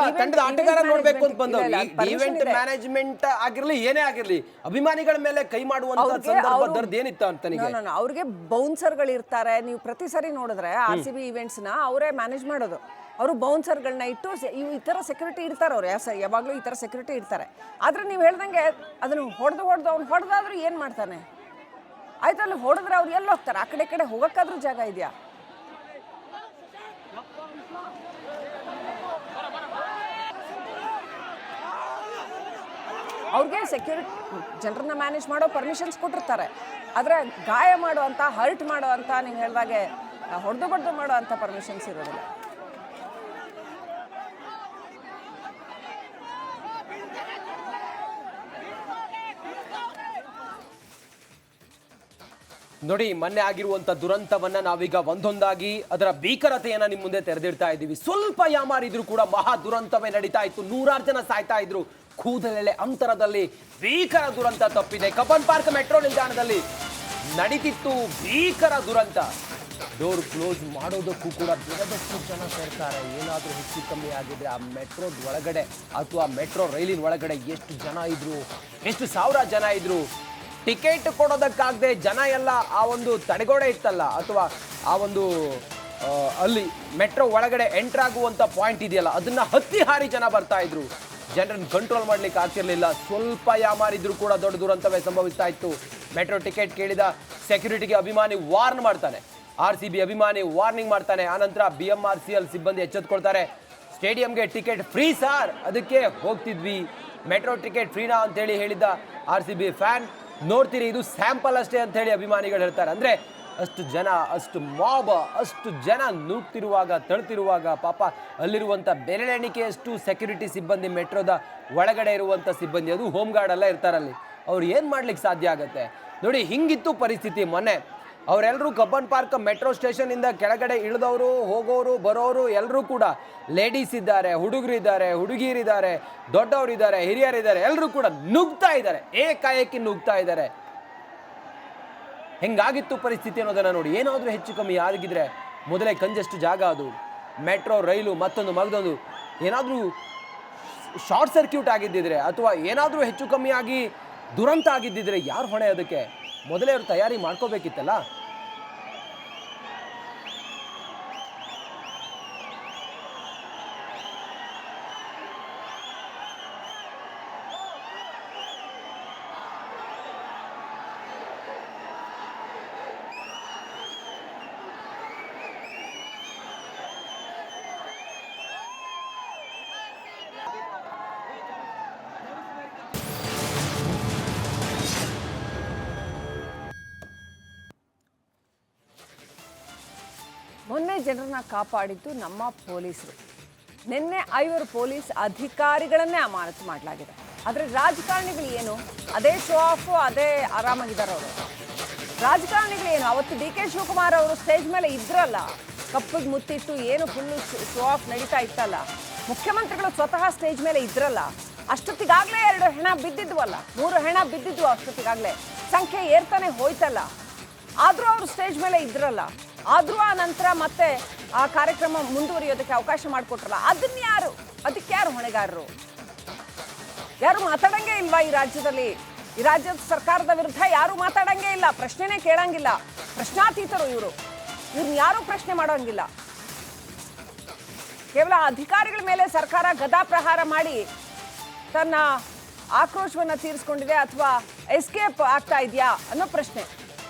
ಆಟಗಾರ ನೋಡ್ಬೇಕು ಅಂತ ಬಂದವ್ರು. ಈವೆಂಟ್ ಮ್ಯಾನೇಜ್ಮೆಂಟ್ ಆಗಿರ್ಲಿ ಏನೇ ಆಗಿರ್ಲಿ ಅಭಿಮಾನಿಗಳ ಮೇಲೆ ಕೈ ಮಾಡುವಂತ ಸಂದರ್ಭ ಏನಿತ್ತು ಅಂತ ಅವ್ರಿಗೆ ಬೌನ್ಸರ್ಗಳು ಇರ್ತಾರೆ. ನೀವು ಪ್ರತಿ ಸರಿ ನೋಡಿದ್ರೆ RCB ಈವೆಂಟ್ಸ್ ನ ಅವರೇ ಮ್ಯಾನೇಜ್ ಮಾಡೋದು. ಅವರು ಬೌನ್ಸರ್ಗಳನ್ನ ಇಟ್ಟು ಈ ತರ ಸೆಕ್ಯೂರಿಟಿ ಇರ್ತಾರೆ. ಅವ್ರು ಯಾವಾಗ್ಲೂ ಈ ತರ ಸೆಕ್ಯೂರಿಟಿ ಇರ್ತಾರೆ. ಆದ್ರೆ ನೀವು ಹೇಳ್ದಂಗೆ ಅದನ್ನು ಹೊಡೆದು ಅವ್ನು ಹೊಡೆದಾದ್ರೂ ಏನ್ ಮಾಡ್ತಾನೆ? ಆಯ್ತು, ಅಲ್ಲಿ ಹೊಡೆದ್ರೆ ಅವ್ರು ಎಲ್ಲಿ ಹೋಗ್ತಾರೆ? ಆ ಕಡೆ ಹೋಗಕ್ಕಾದ್ರೂ ಜಾಗ ಇದೆಯಾ? ಅವ್ರಿಗೆ ಸೆಕ್ಯೂರಿಟಿ ಜನರನ್ನ ಮ್ಯಾನೇಜ್ ಮಾಡೋ ಪರ್ಮಿಷನ್ಸ್ ಕೊಟ್ಟಿರ್ತಾರೆ. ಆದರೆ ಗಾಯ ಮಾಡುವಂಥ, ಹರ್ಟ್ ಮಾಡುವಂಥ, ನೀವು ಹೇಳಿದಾಗೆ ಹೊಡೆದು ಬಡ್ದು ಮಾಡೋ ಅಂಥ ಪರ್ಮಿಷನ್ಸ್ ಇರೋದಿಲ್ಲ. ನೋಡಿ, ಮೊನ್ನೆ ಆಗಿರುವಂತ ದುರಂತವನ್ನ ನಾವೀಗ ಒಂದೊಂದಾಗಿ ಅದರ ಭೀಕರತೆಯನ್ನ ನಿಮ್ ಮುಂದೆ ತೆರೆದಿಡ್ತಾ ಇದ್ದೀವಿ. ಸ್ವಲ್ಪ ಯಾಮಾರಿದ್ರು ಕೂಡ ಮಹಾ ದುರಂತವೇ ನಡೀತಾ ಇತ್ತು. 100 ಜನ ಸಾಯ್ತಾ ಇದ್ರು. ಕೂದಲೆಳೆ ಅಂತರದಲ್ಲಿ ಭೀಕರ ದುರಂತ ತಪ್ಪಿದೆ. ಕಬ್ಬನ್ ಪಾರ್ಕ್ ಮೆಟ್ರೋ ನಿಲ್ದಾಣದಲ್ಲಿ ನಡೀತಿತ್ತು ಭೀಕರ ದುರಂತ. ಡೋರ್ ಕ್ಲೋಸ್ ಮಾಡೋದಕ್ಕೂ ಕೂಡ ಬೆಳೆದಷ್ಟು ಜನ ಸೇರ್ತಾರೆ. ಏನಾದರೂ ಹೆಚ್ಚು ಕಮ್ಮಿ ಆಗಿದ್ರೆ ಆ ಮೆಟ್ರೋದ ಒಳಗಡೆ ಅಥವಾ ಮೆಟ್ರೋ ರೈಲಿನ ಒಳಗಡೆ ಎಷ್ಟು ಜನ ಇದ್ರು, ಎಷ್ಟು ಸಾವಿರ ಜನ ಇದ್ರು. ಟಿಕೆಟ್ ಕೊಡೋದಕ್ಕಾಗದೆ ಜನ ಎಲ್ಲ ಆ ಒಂದು ತಡೆಗೋಡೆ ಇತ್ತಲ್ಲ, ಅಥವಾ ಆ ಒಂದು ಅಲ್ಲಿ ಮೆಟ್ರೋ ಒಳಗಡೆ ಎಂಟರ್ ಆಗುವಂಥ ಪಾಯಿಂಟ್ ಇದೆಯಲ್ಲ, ಅದನ್ನ ಹತ್ತಿ ಹಾರಿ ಜನ ಬರ್ತಾ ಇದ್ರು. ಜನರನ್ನು ಕಂಟ್ರೋಲ್ ಮಾಡ್ಲಿಕ್ಕೆ ಆಗ್ತಿರ್ಲಿಲ್ಲ. ಸ್ವಲ್ಪ ಯಾಮಾರಿದ್ರು ಕೂಡ ದೊಡ್ಡ ದುರಂತವೇ ಸಂಭವಿಸ್ತಾ ಇತ್ತು. ಮೆಟ್ರೋ ಟಿಕೆಟ್ ಕೇಳಿದ ಸೆಕ್ಯೂರಿಟಿಗೆ ಅಭಿಮಾನಿ ವಾರ್ನ್ ಮಾಡ್ತಾನೆ. RCB ಅಭಿಮಾನಿ ವಾರ್ನಿಂಗ್ ಮಾಡ್ತಾನೆ. ಆನಂತರ BMRCL ಸಿಬ್ಬಂದಿ ಎಚ್ಚೆತ್ಕೊಳ್ತಾರೆ. ಸ್ಟೇಡಿಯಂಗೆ ಟಿಕೆಟ್ ಫ್ರೀ ಸಾರ್, ಅದಕ್ಕೆ ಹೋಗ್ತಿದ್ವಿ. ಮೆಟ್ರೋ ಟಿಕೆಟ್ ಫ್ರೀನಾ ಅಂತೇಳಿ ಹೇಳಿದ್ದ RCB ಫ್ಯಾನ್. ನೋಡ್ತೀರಿ, ಇದು ಸ್ಯಾಂಪಲ್ ಅಷ್ಟೇ ಅಂತ ಹೇಳಿ ಅಭಿಮಾನಿಗಳು ಹೇಳ್ತಾರೆ. ಅಂದರೆ ಅಷ್ಟು ಜನ, ಅಷ್ಟು ಮಾಬ್, ಅಷ್ಟು ಜನ ನೂಗ್ತಿರುವಾಗ, ತಳ್ತಿರುವಾಗ ಪಾಪ ಅಲ್ಲಿರುವಂಥ ಬೆರಳೆಣಿಕೆಯಷ್ಟು ಸೆಕ್ಯೂರಿಟಿ ಸಿಬ್ಬಂದಿ, ಮೆಟ್ರೋದ ಒಳಗಡೆ ಇರುವಂಥ ಸಿಬ್ಬಂದಿ, ಅದು ಹೋಮ್ ಗಾರ್ಡ್ ಎಲ್ಲ ಇರ್ತಾರಲ್ಲಿ, ಅವ್ರು ಏನು ಮಾಡ್ಲಿಕ್ಕೆ ಸಾಧ್ಯ ಆಗುತ್ತೆ ನೋಡಿ. ಹಿಂಗಿತ್ತು ಪರಿಸ್ಥಿತಿ ಮೊನ್ನೆ. ಅವರೆಲ್ಲರೂ ಕಬ್ಬನ್ ಪಾರ್ಕ್ ಮೆಟ್ರೋ ಸ್ಟೇಷನಿಂದ ಕೆಳಗಡೆ ಇಳಿದವರು, ಹೋಗೋರು, ಬರೋರು ಎಲ್ಲರೂ ಕೂಡ ಲೇಡೀಸ್ ಇದ್ದಾರೆ, ಹುಡುಗರಿದ್ದಾರೆ, ಹುಡುಗಿಯರಿದ್ದಾರೆ, ದೊಡ್ಡವರಿದ್ದಾರೆ, ಹಿರಿಯರಿದ್ದಾರೆ, ಎಲ್ಲರೂ ಕೂಡ ನುಗ್ತಾ ಇದ್ದಾರೆ, ಏಕಾಏಕಿ ನುಗ್ತಾ ಇದ್ದಾರೆ. ಹೆಂಗಾಗಿತ್ತು ಪರಿಸ್ಥಿತಿ ಅನ್ನೋದನ್ನು ನೋಡಿ. ಏನಾದರೂ ಹೆಚ್ಚು ಕಮ್ಮಿ ಆಗಿದ್ರೆ, ಮೊದಲೇ ಕಂಜೆಸ್ಟ್ ಜಾಗ ಅದು, ಮೆಟ್ರೋ, ರೈಲು, ಮತ್ತೊಂದು ಏನಾದರೂ ಶಾರ್ಟ್ ಸರ್ಕ್ಯೂಟ್ ಆಗಿದ್ದಿದ್ರೆ ಅಥವಾ ಏನಾದರೂ ಹೆಚ್ಚು ಕಮ್ಮಿ ಆಗಿ ದುರಂತ ಆಗಿದ್ದಿದ್ರೆ ಯಾರು ಹೊಣೆ? ಅದಕ್ಕೆ ಮೊದಲೇ ಅವರು ತಯಾರಿ ಮಾಡ್ಕೋಬೇಕಿತ್ತಲ್ಲ. ಮೊನ್ನೆ ಜನರನ್ನ ಕಾಪಾಡಿದ್ದು ನಮ್ಮ ಪೊಲೀಸರು. ನಿನ್ನೆ 5 ಪೊಲೀಸ್ ಅಧಿಕಾರಿಗಳನ್ನೇ ಅಮಾನತು ಮಾಡಲಾಗಿದೆ. ಆದರೆ ರಾಜಕಾರಣಿಗಳು ಏನು? ಅದೇ ಶೋ ಆಫ್, ಅದೇ ಆರಾಮಾಗಿದ್ದಾರೆ ಅವರು. ರಾಜಕಾರಣಿಗಳು ಏನು? ಅವತ್ತು DK ಶಿವಕುಮಾರ್ ಅವರು ಸ್ಟೇಜ್ ಮೇಲೆ ಇದ್ರಲ್ಲ, ಕಪ್ಪಿಗೆ ಮುತ್ತಿಟ್ಟು ಏನು ಫುಲ್ಲು ಶೋ ಆಫ್ ನಡೀತಾ ಇತ್ತಲ್ಲ. ಮುಖ್ಯಮಂತ್ರಿಗಳು ಸ್ವತಃ ಸ್ಟೇಜ್ ಮೇಲೆ ಇದ್ರಲ್ಲ. ಅಷ್ಟೊತ್ತಿಗಾಗಲೇ 2 ಹೆಣ ಬಿದ್ದಿದ್ವಲ್ಲ, 3 ಹೆಣ ಬಿದ್ದಿದ್ವು ಅಷ್ಟೊತ್ತಿಗಾಗಲೇ. ಸಂಖ್ಯೆ ಏರ್ತಾನೆ ಹೋಯ್ತಲ್ಲ. ಆದರೂ ಅವರು ಸ್ಟೇಜ್ ಮೇಲೆ ಇದ್ರಲ್ಲ. ಆದರೂ ಆ ನಂತರ ಮತ್ತೆ ಆ ಕಾರ್ಯಕ್ರಮ ಮುಂದುವರಿಯೋದಕ್ಕೆ ಅವಕಾಶ ಮಾಡಿಕೊಟ್ರಲ್ಲ. ಅದಕ್ಕೆ ಯಾರು ಹೊಣೆಗಾರರು? ಯಾರು ಮಾತಾಡಂಗೇ ಇಲ್ವಾ ಈ ರಾಜ್ಯದಲ್ಲಿ? ಈ ರಾಜ್ಯದ ಸರ್ಕಾರದ ವಿರುದ್ಧ ಯಾರು ಮಾತಾಡಂಗೇ ಇಲ್ಲ, ಪ್ರಶ್ನೆನೇ ಕೇಳಂಗಿಲ್ಲ. ಪ್ರಶ್ನಾತೀತರು ಇವ್ರನ್ನ ಯಾರೂ ಪ್ರಶ್ನೆ ಮಾಡೋಂಗಿಲ್ಲ. ಕೇವಲ ಅಧಿಕಾರಿಗಳ ಮೇಲೆ ಸರ್ಕಾರ ಗದಾ ಪ್ರಹಾರ ಮಾಡಿ ತನ್ನ ಆಕ್ರೋಶವನ್ನು ತೀರಿಸ್ಕೊಂಡಿದೆ ಅಥವಾ ಎಸ್ಕೇಪ್ ಆಗ್ತಾ ಇದೆಯಾ ಅನ್ನೋ ಪ್ರಶ್ನೆ.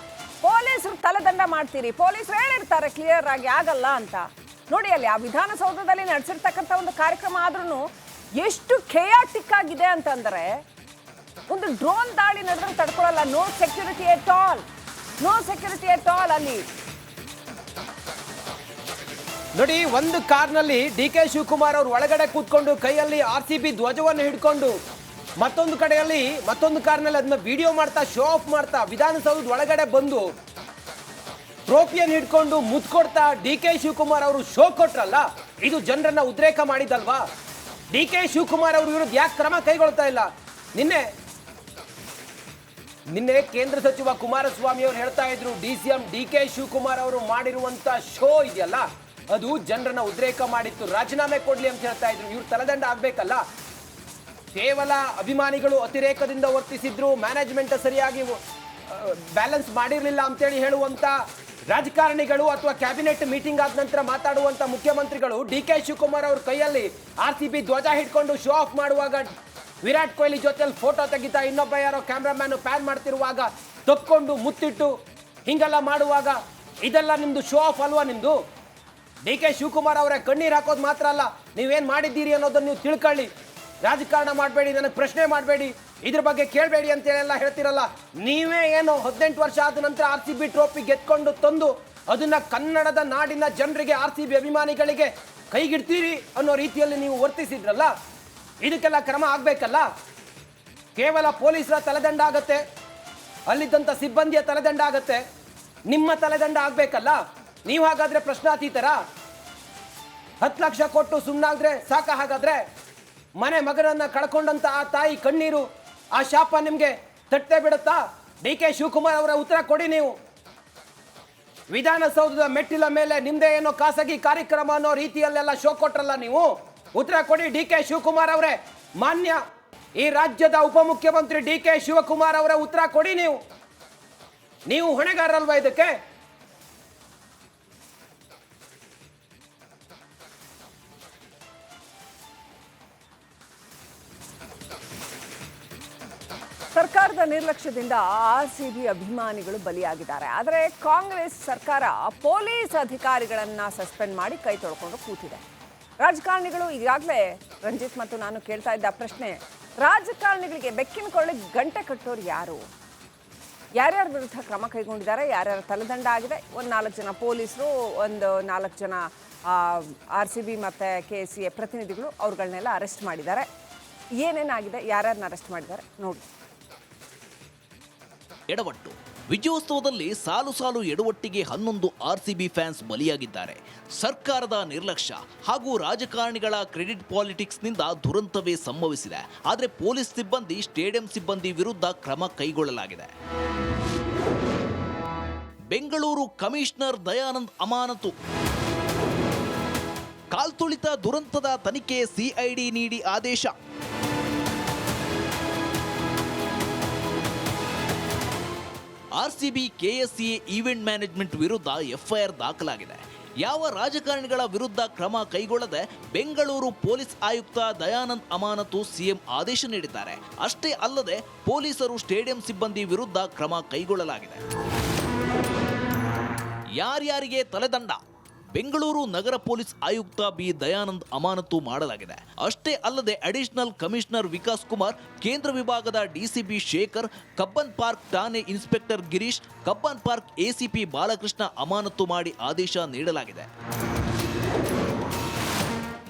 ಪೊಲೀಸರು ತಲೆದಂಡ ಮಾಡ್ತೀರಿ, ಪೊಲೀಸರು ಹೇಳಿರ್ತಾರೆ ಕ್ಲಿಯರ್ ಆಗಿ ಆಗಲ್ಲ ಅಂತ. ನೋಡಿ, ಅಲ್ಲಿ ಆ ವಿಧಾನಸೌಧದಲ್ಲಿ ನಡೆಸಿರ್ತಕ್ಕಂಥ ಒಂದು ಕಾರ್ಯಕ್ರಮ ಆದ್ರೂ ಎಷ್ಟು ಖೇಯಾಟಿಕ್ ಆಗಿದೆ ಅಂತಂದರೆ, ಒಂದು ಡ್ರೋನ್ ದಾಳಿ ನಡೆದ್ರೆ ತಡ್ಕೊಳ್ಳಲ್ಲ. No security at all, no security at all ಅಲ್ಲಿ. ನೋಡಿ, ಒಂದು ಕಾರ್ನಲ್ಲಿ DK ಶಿವಕುಮಾರ್ ಅವರು ಒಳಗಡೆ ಕೂತ್ಕೊಂಡು ಕೈಯಲ್ಲಿ RCB ಧ್ವಜವನ್ನು ಹಿಡ್ಕೊಂಡು, ಮತ್ತೊಂದು ಕಾರ್ನಲ್ಲಿ ಅದನ್ನ ವಿಡಿಯೋ ಮಾಡ್ತಾ, ಶೋ ಆಫ್ ಮಾಡ್ತಾ, ವಿಧಾನಸೌಧದ ಒಳಗಡೆ ಬಂದು ಟ್ರೋಫಿಯನ್ನು ಹಿಡ್ಕೊಂಡು ಮುತ್ಕೊಡ್ತಾ DK ಶಿವಕುಮಾರ್ ಅವರು ಶೋ ಕೊಟ್ರಲ್ಲ. ಇದು ಜನರನ್ನ ಉದ್ರೇಕ ಮಾಡಿದಲ್ವಾ? DK ಶಿವಕುಮಾರ್ ಅವರು ವಿರುದ್ಧ ಯಾಕೆ ಕ್ರಮ ಕೈಗೊಳ್ತಾ ಇಲ್ಲ? ನಿನ್ನೆ ಕೇಂದ್ರ ಸಚಿವ ಕುಮಾರಸ್ವಾಮಿ ಅವರು ಹೇಳ್ತಾ ಇದ್ರು, DCM DK ಶಿವಕುಮಾರ್ ಅವರು ಮಾಡಿರುವಂತ ಶೋ ಇದೆಯಲ್ಲ, ಅದು ಜನರನ್ನ ಉದ್ರೇಕ ಮಾಡಿತ್ತು, ರಾಜೀನಾಮೆ ಕೊಡ್ಲಿ ಅಂತ ಹೇಳ್ತಾ ಇದ್ರು. ಇವ್ರು ತಲೆದಂಡ ಆಗ್ಬೇಕಲ್ಲ. ಕೇವಲ ಅಭಿಮಾನಿಗಳು ಅತಿರೇಕದಿಂದ ವರ್ತಿಸಿದ್ರು, ಮ್ಯಾನೇಜ್ಮೆಂಟ್ ಸರಿಯಾಗಿ ಬ್ಯಾಲೆನ್ಸ್ ಮಾಡಿರಲಿಲ್ಲ ಅಂತೇಳಿ ಹೇಳುವಂತ ರಾಜಕಾರಣಿಗಳು ಅಥವಾ ಕ್ಯಾಬಿನೆಟ್ ಮೀಟಿಂಗ್ ಆದ ನಂತರ ಮಾತಾಡುವಂತ ಮುಖ್ಯಮಂತ್ರಿಗಳು DK ಶಿವಕುಮಾರ್ ಅವ್ರ ಕೈಯಲ್ಲಿ RCB ಧ್ವಜ ಹಿಡ್ಕೊಂಡು ಶೋ ಆಫ್ ಮಾಡುವಾಗ, ವಿರಾಟ್ ಕೊಹ್ಲಿ ಜೊತೆಲಿ ಫೋಟೋ ತೆಗಿತಾ ಇನ್ನೊಬ್ಬ ಯಾರೋ ಕ್ಯಾಮ್ರಾಮ್ಯಾನ್ ಪ್ಯಾನ್ ಮಾಡ್ತಿರುವಾಗ ತಕ್ಕೊಂಡು ಮುತ್ತಿಟ್ಟು ಹಿಂಗೆಲ್ಲ ಮಾಡುವಾಗ, ಇದೆಲ್ಲ ನಿಮ್ದು ಶೋ ಆಫ್ ಅಲ್ವಾ ನಿಮ್ದು? DK ಶಿವಕುಮಾರ್ ಅವರೇ ಕಣ್ಣೀರು ಹಾಕೋದು ಮಾತ್ರ ಅಲ್ಲ, ನೀವೇನು ಮಾಡಿದ್ದೀರಿ ಅನ್ನೋದನ್ನು ನೀವು ತಿಳ್ಕೊಳ್ಳಿ. ರಾಜಕಾರಣ ಮಾಡಬೇಡಿ, ನನಗೆ ಪ್ರಶ್ನೆ ಮಾಡಬೇಡಿ, ಇದ್ರ ಬಗ್ಗೆ ಕೇಳಬೇಡಿ ಅಂತೇಳೆಲ್ಲ ಹೇಳ್ತಿರಲ್ಲ. ನೀವೇ ಏನು 18 ವರ್ಷ ಆದ ನಂತರ RCB ಟ್ರೋಫಿ ಗೆದ್ಕೊಂಡು ತಂದು ಅದನ್ನ ಕನ್ನಡದ ನಾಡಿನ ಜನರಿಗೆ, RCB ಅಭಿಮಾನಿಗಳಿಗೆ ಕೈಗಿಡ್ತೀರಿ ಅನ್ನೋ ರೀತಿಯಲ್ಲಿ ನೀವು ವರ್ತಿಸಿದ್ರಲ್ಲ. ಇದಕ್ಕೆಲ್ಲ ಕ್ರಮ ಆಗಬೇಕಲ್ಲ. ಕೇವಲ ಪೊಲೀಸರ ತಲೆದಂಡ ಆಗತ್ತೆ, ಅಲ್ಲಿದ್ದಂಥ ಸಿಬ್ಬಂದಿಯ ತಲೆದಂಡ ಆಗತ್ತೆ, ನಿಮ್ಮ ತಲೆದಂಡ ಆಗಬೇಕಲ್ಲ. ನೀವು ಹಾಗಾದ್ರೆ ಪ್ರಶ್ನಾತೀತರ? 10 ಲಕ್ಷ ಕೊಟ್ಟು ಸುಮ್ಮನಾದ್ರೆ ಸಾಕ? ಹಾಗಾದ್ರೆ ಮನೆ ಮಗನನ್ನ ಕಳ್ಕೊಂಡಂತ ಆ ತಾಯಿ ಕಣ್ಣೀರು, ಆ ಶಾಪ ನಿಮ್ಗೆ ತಟ್ಟೆ ಬಿಡುತ್ತಾ? DK ಶಿವಕುಮಾರ್ ಅವರ ಉತ್ತರ ಕೊಡಿ. ನೀವು ವಿಧಾನಸೌಧದ ಮೆಟ್ಟಿಲ ಮೇಲೆ ನಿಮ್ದೇ ಏನೋ ಖಾಸಗಿ ಕಾರ್ಯಕ್ರಮ ಅನ್ನೋ ರೀತಿಯಲ್ಲೆಲ್ಲ ಶೋ ಕೊಟ್ರಲ್ಲ, ನೀವು ಉತ್ತರ ಕೊಡಿ. DK ಶಿವಕುಮಾರ್ ಅವರೇ, ಮಾನ್ಯ ಈ ರಾಜ್ಯದ ಉಪಮುಖ್ಯಮಂತ್ರಿ DK ಶಿವಕುಮಾರ್ ಅವರ ಉತ್ತರ ಕೊಡಿ. ನೀವು ಹೊಣೆಗಾರಲ್ವಾ ಇದಕ್ಕೆ? ಸರ್ಕಾರದ ನಿರ್ಲಕ್ಷ್ಯದಿಂದ RCB ಅಭಿಮಾನಿಗಳು ಬಲಿಯಾಗಿದ್ದಾರೆ. ಆದರೆ ಕಾಂಗ್ರೆಸ್ ಸರ್ಕಾರ ಪೊಲೀಸ್ ಅಧಿಕಾರಿಗಳನ್ನ ಸಸ್ಪೆಂಡ್ ಮಾಡಿ ಕೈ ತೊಳ್ಕೊಂಡು ಕೂತಿದೆ. ರಾಜಕಾರಣಿಗಳು ಈಗಾಗಲೇ ರಂಜಿತ್ ಮತ್ತು ನಾನು ಕೇಳ್ತಾ ಇದ್ದ ಪ್ರಶ್ನೆ, ರಾಜಕಾರಣಿಗಳಿಗೆ ಬೆಕ್ಕಿನ ಕೊಳ್ಳಿಗೆ ಗಂಟೆ ಕಟ್ಟೋರು ಯಾರು? ಯಾರ್ಯಾರ ವಿರುದ್ಧ ಕ್ರಮ ಕೈಗೊಂಡಿದ್ದಾರೆ, ಯಾರ್ಯಾರ ತಲೆದಂಡ ಆಗಿದೆ? ಒಂದು 4 ಜನ ಪೊಲೀಸರು, ಒಂದು 4 ಜನ RCB ಮತ್ತು KCA ಪ್ರತಿನಿಧಿಗಳು, ಅವ್ರುಗಳನ್ನೆಲ್ಲ ಅರೆಸ್ಟ್ ಮಾಡಿದ್ದಾರೆ. ಏನೇನಾಗಿದೆ, ಯಾರ್ಯಾರನ್ನ ಅರೆಸ್ಟ್ ಮಾಡಿದ್ದಾರೆ ನೋಡಿ. ಎಡವಟ್ಟು ವಿಜಯೋತ್ಸವದಲ್ಲಿ ಸಾಲು ಸಾಲು ಎಡವಟ್ಟಿಗೆ 11 RCB ಫ್ಯಾನ್ಸ್ ಬಲಿಯಾಗಿದ್ದಾರೆ. ಸರ್ಕಾರದ ನಿರ್ಲಕ್ಷ್ಯ ಹಾಗೂ ರಾಜಕಾರಣಿಗಳ ಕ್ರೆಡಿಟ್ ಪಾಲಿಟಿಕ್ಸ್ನಿಂದ ದುರಂತವೇ ಸಂಭವಿಸಿದೆ. ಆದರೆ ಪೊಲೀಸ್ ಸಿಬ್ಬಂದಿ, ಸ್ಟೇಡಿಯಂ ಸಿಬ್ಬಂದಿ ವಿರುದ್ಧ ಕ್ರಮ ಕೈಗೊಳ್ಳಲಾಗಿದೆ. ಬೆಂಗಳೂರು ಕಮಿಷನರ್ ದಯಾನಂದ್ ಅಮಾನತು. ಕಾಲ್ತುಳಿತ ದುರಂತದ ತನಿಖೆ CID ನೀಡಿ ಆದೇಶ. RCB KSCA ಈವೆಂಟ್ ಮ್ಯಾನೇಜ್ಮೆಂಟ್ ವಿರುದ್ಧ FIR ದಾಖಲಾಗಿದೆ. ಯಾವ ರಾಜಕಾರಣಿಗಳ ವಿರುದ್ಧ ಕ್ರಮ ಕೈಗೊಳ್ಳದೆ ಬೆಂಗಳೂರು ಪೊಲೀಸ್ ಆಯುಕ್ತ ದಯಾನಂದ್ ಅಮಾನತು CM ಆದೇಶ ನೀಡಿದ್ದಾರೆ. ಅಷ್ಟೇ ಅಲ್ಲದೆ ಪೊಲೀಸರು, ಸ್ಟೇಡಿಯಂ ಸಿಬ್ಬಂದಿ ವಿರುದ್ಧ ಕ್ರಮ ಕೈಗೊಳ್ಳಲಾಗಿದೆ. ಯಾರ್ಯಾರಿಗೆ ತಲೆದಂಡ? ಬೆಂಗಳೂರು ನಗರ ಪೊಲೀಸ್ ಆಯುಕ್ತ B ದಯಾನಂದ್ ಅಮಾನತು ಮಾಡಲಾಗಿದೆ. ಅಷ್ಟೇ ಅಲ್ಲದೆ ಅಡಿಷನಲ್ ಕಮಿಷನರ್ ವಿಕಾಸ್ ಕುಮಾರ್, ಕೇಂದ್ರ ವಿಭಾಗದ DCP ಶೇಖರ್, ಕಬ್ಬನ್ ಪಾರ್ಕ್ ಠಾಣೆ inspector Girish, Cubbon park ACP Balakrishna ಅಮಾನತು ಮಾಡಿ ಆದೇಶ ನೀಡಲಾಗಿದೆ.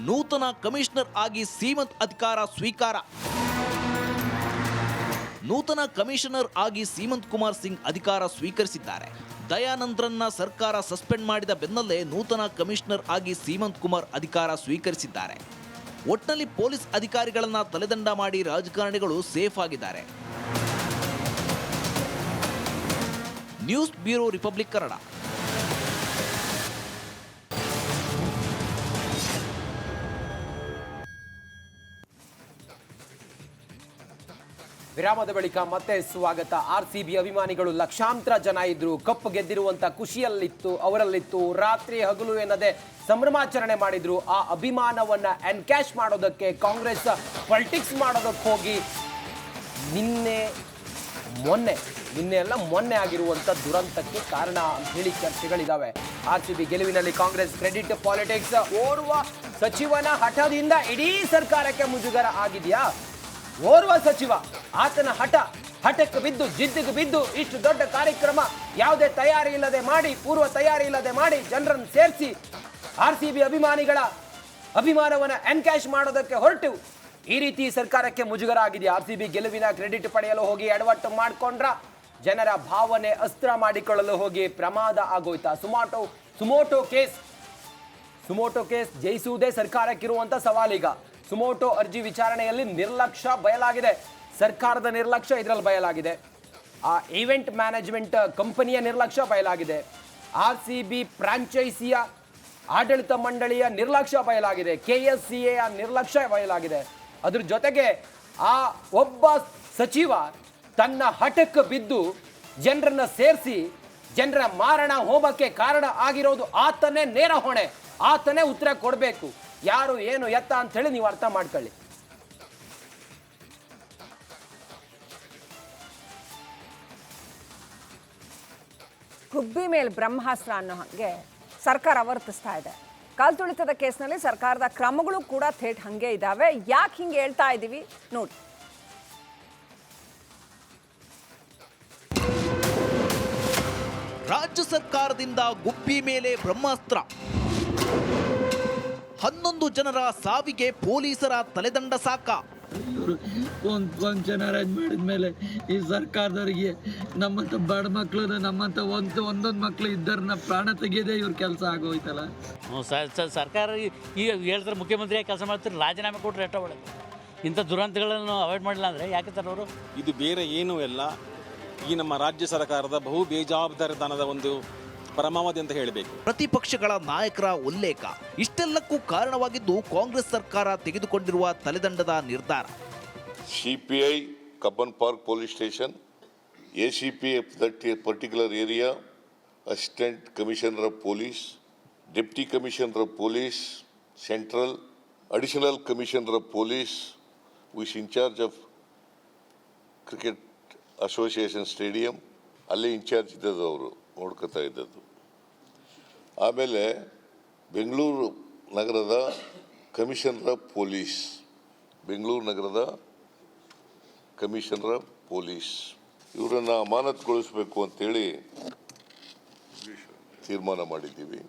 ನೂತನ ಕಮಿಷನರ್ ಆಗಿ ಸೀಮಂತ್ ಅಧಿಕಾರ ಸ್ವೀಕಾರ. ನೂತನ ಕಮಿಷನರ್ ಆಗಿ ಸೀಮಂತ್ ಕುಮಾರ್ ಸಿಂಗ್ ಅಧಿಕಾರ ಸ್ವೀಕರಿಸಿದ್ದಾರೆ. ದಯಾನಂದ್ರನ್ನ ಸರ್ಕಾರ ಸಸ್ಪೆಂಡ್ ಮಾಡಿದ ಬೆನ್ನಲ್ಲೇ ನೂತನ ಕಮಿಷನರ್ ಆಗಿ ಸೀಮಂತ್ ಕುಮಾರ್ ಅಧಿಕಾರ ಸ್ವೀಕರಿಸಿದ್ದಾರೆ. ಒಟ್ನಲ್ಲಿ ಪೊಲೀಸ್ ಅಧಿಕಾರಿಗಳನ್ನ ತಲೆದಂಡ ಮಾಡಿ ರಾಜಕಾರಣಿಗಳು ಸೇಫ್ ಆಗಿದ್ದಾರೆ. News bureau, Republic Kannada. ವಿರಾಮದ ಬಳಿಕ ಮತ್ತೆ ಸ್ವಾಗತ. RCB ಅಭಿಮಾನಿಗಳು ಲಕ್ಷಾಂತರ ಜನ ಇದ್ರು, ಕಪ್ ಗೆದ್ದಿರುವಂತ ಖುಷಿಯಲ್ಲಿತ್ತು, ಅವರಲ್ಲಿತ್ತು. ರಾತ್ರಿ ಹಗಲು ಎನ್ನದೆ ಸಂಭ್ರಮಾಚರಣೆ ಮಾಡಿದ್ರು. ಆ ಅಭಿಮಾನವನ್ನ ಎನ್ಕ್ಯಾಶ್ ಮಾಡೋದಕ್ಕೆ, ಕಾಂಗ್ರೆಸ್ ಪಾಲಿಟಿಕ್ಸ್ ಮಾಡೋದಕ್ಕೆ ಹೋಗಿ ನಿನ್ನೆ ಮೊನ್ನೆ ಆಗಿರುವಂತ ದುರಂತಕ್ಕೆ ಕಾರಣ ಅಂತ ಹೇಳಿ ಚರ್ಚೆಗಳಿದಾವೆ. RCB ಗೆಲುವಿನಲ್ಲಿ ಕಾಂಗ್ರೆಸ್ ಕ್ರೆಡಿಟ್ ಪಾಲಿಟಿಕ್ಸ್. ಓರ್ವ ಸಚಿವನ ಹಠದಿಂದ ಇಡೀ ಸರ್ಕಾರಕ್ಕೆ ಮುಜುಗರ ಆಗಿದೆಯಾ? ಓರ್ವ ಸಚಿವ, ಆತನ ಹಠಕ್ಕೆ ಬಿದ್ದು, ಜಿದ್ದಿಗೆ ಬಿದ್ದು ಇಷ್ಟು ದೊಡ್ಡ ಕಾರ್ಯಕ್ರಮ ಯಾವುದೇ ತಯಾರಿ ಇಲ್ಲದೆ ಮಾಡಿ, ಪೂರ್ವ ತಯಾರಿ ಇಲ್ಲದೆ ಮಾಡಿ, ಜನರನ್ನು ಸೇರಿಸಿ RCB ಅಭಿಮಾನಿಗಳ ಅಭಿಮಾನವನ್ನು ಎನ್ಕ್ಯಾಶ್ ಮಾಡೋದಕ್ಕೆ ಹೊರಟು ಈ ರೀತಿ ಸರ್ಕಾರಕ್ಕೆ ಮುಜುಗರ ಆಗಿದೆಯಾ? RCB ಗೆಲುವಿನ ಕ್ರೆಡಿಟ್ ಪಡೆಯಲು ಹೋಗಿ ಎಡವಟ್ಟು ಮಾಡಿಕೊಂಡ್ರ? ಜನರ ಭಾವನೆ ಅಸ್ತ್ರ ಮಾಡಿಕೊಳ್ಳಲು ಹೋಗಿ ಪ್ರಮಾದ ಆಗೋಯ್ತಾ? ಸುಮೋಟೋ ಕೇಸ್ ಜಯಿಸುವುದೇ ಸರ್ಕಾರಕ್ಕಿರುವಂತ ಸವಾಲೀಗ. ಸುಮೋಟೋ ಅರ್ಜಿ ವಿಚಾರಣೆಯಲ್ಲಿ ನಿರ್ಲಕ್ಷ್ಯ ಬಯಲಾಗಿದೆ. ಸರ್ಕಾರದ ನಿರ್ಲಕ್ಷ್ಯ ಇದರಲ್ಲಿ ಬಯಲಾಗಿದೆ. ಆ ಈವೆಂಟ್ ಮ್ಯಾನೇಜ್ಮೆಂಟ್ ಕಂಪನಿಯ ನಿರ್ಲಕ್ಷ್ಯ ಬಯಲಾಗಿದೆ. RCB ಫ್ರಾಂಚೈಸಿಯ ಆಡಳಿತ ಮಂಡಳಿಯ ನಿರ್ಲಕ್ಷ್ಯ ಬಯಲಾಗಿದೆ. KSCA ನಿರ್ಲಕ್ಷ್ಯ ಬಯಲಾಗಿದೆ. ಅದ್ರ ಜೊತೆಗೆ ಆ ಒಬ್ಬ ಸಚಿವ ತನ್ನ ಹಠಕ್ಕೆ ಬಿದ್ದು ಜನರನ್ನ ಸೇರಿಸಿ ಜನರ ಮಾರಣ ಹೋಮಕ್ಕೆ ಕಾರಣ ಆಗಿರೋದು ಆತನೇ ನೇರ ಹೊಣೆ, ಆತನೇ ಉತ್ತರ ಕೊಡಬೇಕು. ಯಾರು ಏನು ಎತ್ತ ಅಂತ ಹೇಳಿ ನೀವು ಅರ್ಥ ಮಾಡ್ಕೊಳ್ಳಿ. ಗುಬ್ಬಿ ಮೇಲೆ ಬ್ರಹ್ಮಾಸ್ತ್ರ ಅನ್ನೋ ಹಾಗೆ ಸರ್ಕಾರ ವರ್ತಿಸ್ತಾ ಇದೆ. ಕಾಲ್ತುಳಿತದ ಕೇಸ್ನಲ್ಲಿ ಸರ್ಕಾರದ ಕ್ರಮಗಳು ಕೂಡ ಥೇಟ್ ಹಂಗೆ ಇದ್ದಾವೆ. ಯಾಕೆ ಹಿಂಗೆ ಹೇಳ್ತಾ ಇದ್ದೀವಿ ನೋಡಿ. ರಾಜ್ಯ ಸರ್ಕಾರದಿಂದ ಗುಬ್ಬಿ ಮೇಲೆ ಬ್ರಹ್ಮಾಸ್ತ್ರ. 11 ಜನರ ಸಾವಿಗೆ ಪೊಲೀಸರ ತಲೆದಂಡ ಸಾಕ. ಒಂದು ಫಂಕ್ಷನ್ ಅರೇಂಜ್ ಮಾಡಿದ್ಮೇಲೆ ಈ ಸರ್ಕಾರದವ್ರಿಗೆ ನಮ್ಮಂತ ಬಡ ಮಕ್ಳು, ನಮ್ಮಂತ ಒಂದೊಂದು ಮಕ್ಳು ಇದ್ದರನ್ನ ಪ್ರಾಣ ತೆಗೆಯೋದೇ ಇವ್ರ ಕೆಲಸ ಆಗೋಯ್ತಲ್ಲ. ಸರ್ಕಾರ ಈಗ ಹೇಳ್ತಾರೆ ಮುಖ್ಯಮಂತ್ರಿಯಾಗಿ ಕೆಲಸ ಮಾಡ್ತಾರೆ, ರಾಜೀನಾಮೆ ಕೊಟ್ಟರೆ ಎಷ್ಟ ಒಳ್ಳೆ. ಇಂಥ ದುರಂತಗಳನ್ನು ಅವಾಯ್ಡ್ ಮಾಡಿಲ್ಲ ಅಂದರೆ ಯಾಕೆ ಸರ್ ಅವರು? ಇದು ಬೇರೆ ಏನೂ ಎಲ್ಲ ಈ ನಮ್ಮ ರಾಜ್ಯ ಸರ್ಕಾರದ ಬಹು ಬೇಜವಾಬ್ದಾರಿತನದ ಒಂದು ಪರಮಾವಧಿ ಅಂತ ಹೇಳಬೇಕು. ಪ್ರತಿಪಕ್ಷಗಳ ನಾಯಕರ ಉಲ್ಲೇಖ ಇಷ್ಟೆಲ್ಲಕ್ಕೂ ಕಾರಣವಾಗಿದ್ದು ಕಾಂಗ್ರೆಸ್ ಸರ್ಕಾರ ತೆಗೆದುಕೊಂಡಿರುವ ತಲೆದಂಡದ ನಿರ್ಧಾರ. CPI Cubbon park police station, ACP that particular area, assistant commissioner of police, deputy commissioner of police central, additional commissioner of police was in charge of cricket association stadium, ಅಲ್ಲೇ ಇನ್ಚಾರ್ಜ್ ಇದ್ದದ್ದು, ಅವರು ನೋಡ್ಕೊತಾ ಇದ್ದದ್ದು. ಆಮೇಲೆ ಬೆಂಗಳೂರು ನಗರದ ಕಮಿಷನರ್ ಆಫ್ ಪೊಲೀಸ್, ಬೆಂಗಳೂರು ನಗರದ ಕಮಿಷನರ್ ಆಫ್ ಪೊಲೀಸ್ ಇವರನ್ನು ಅಮಾನತುಗೊಳಿಸಬೇಕು ಅಂತೇಳಿ ತೀರ್ಮಾನ ಮಾಡಿದ್ದೀವಿ.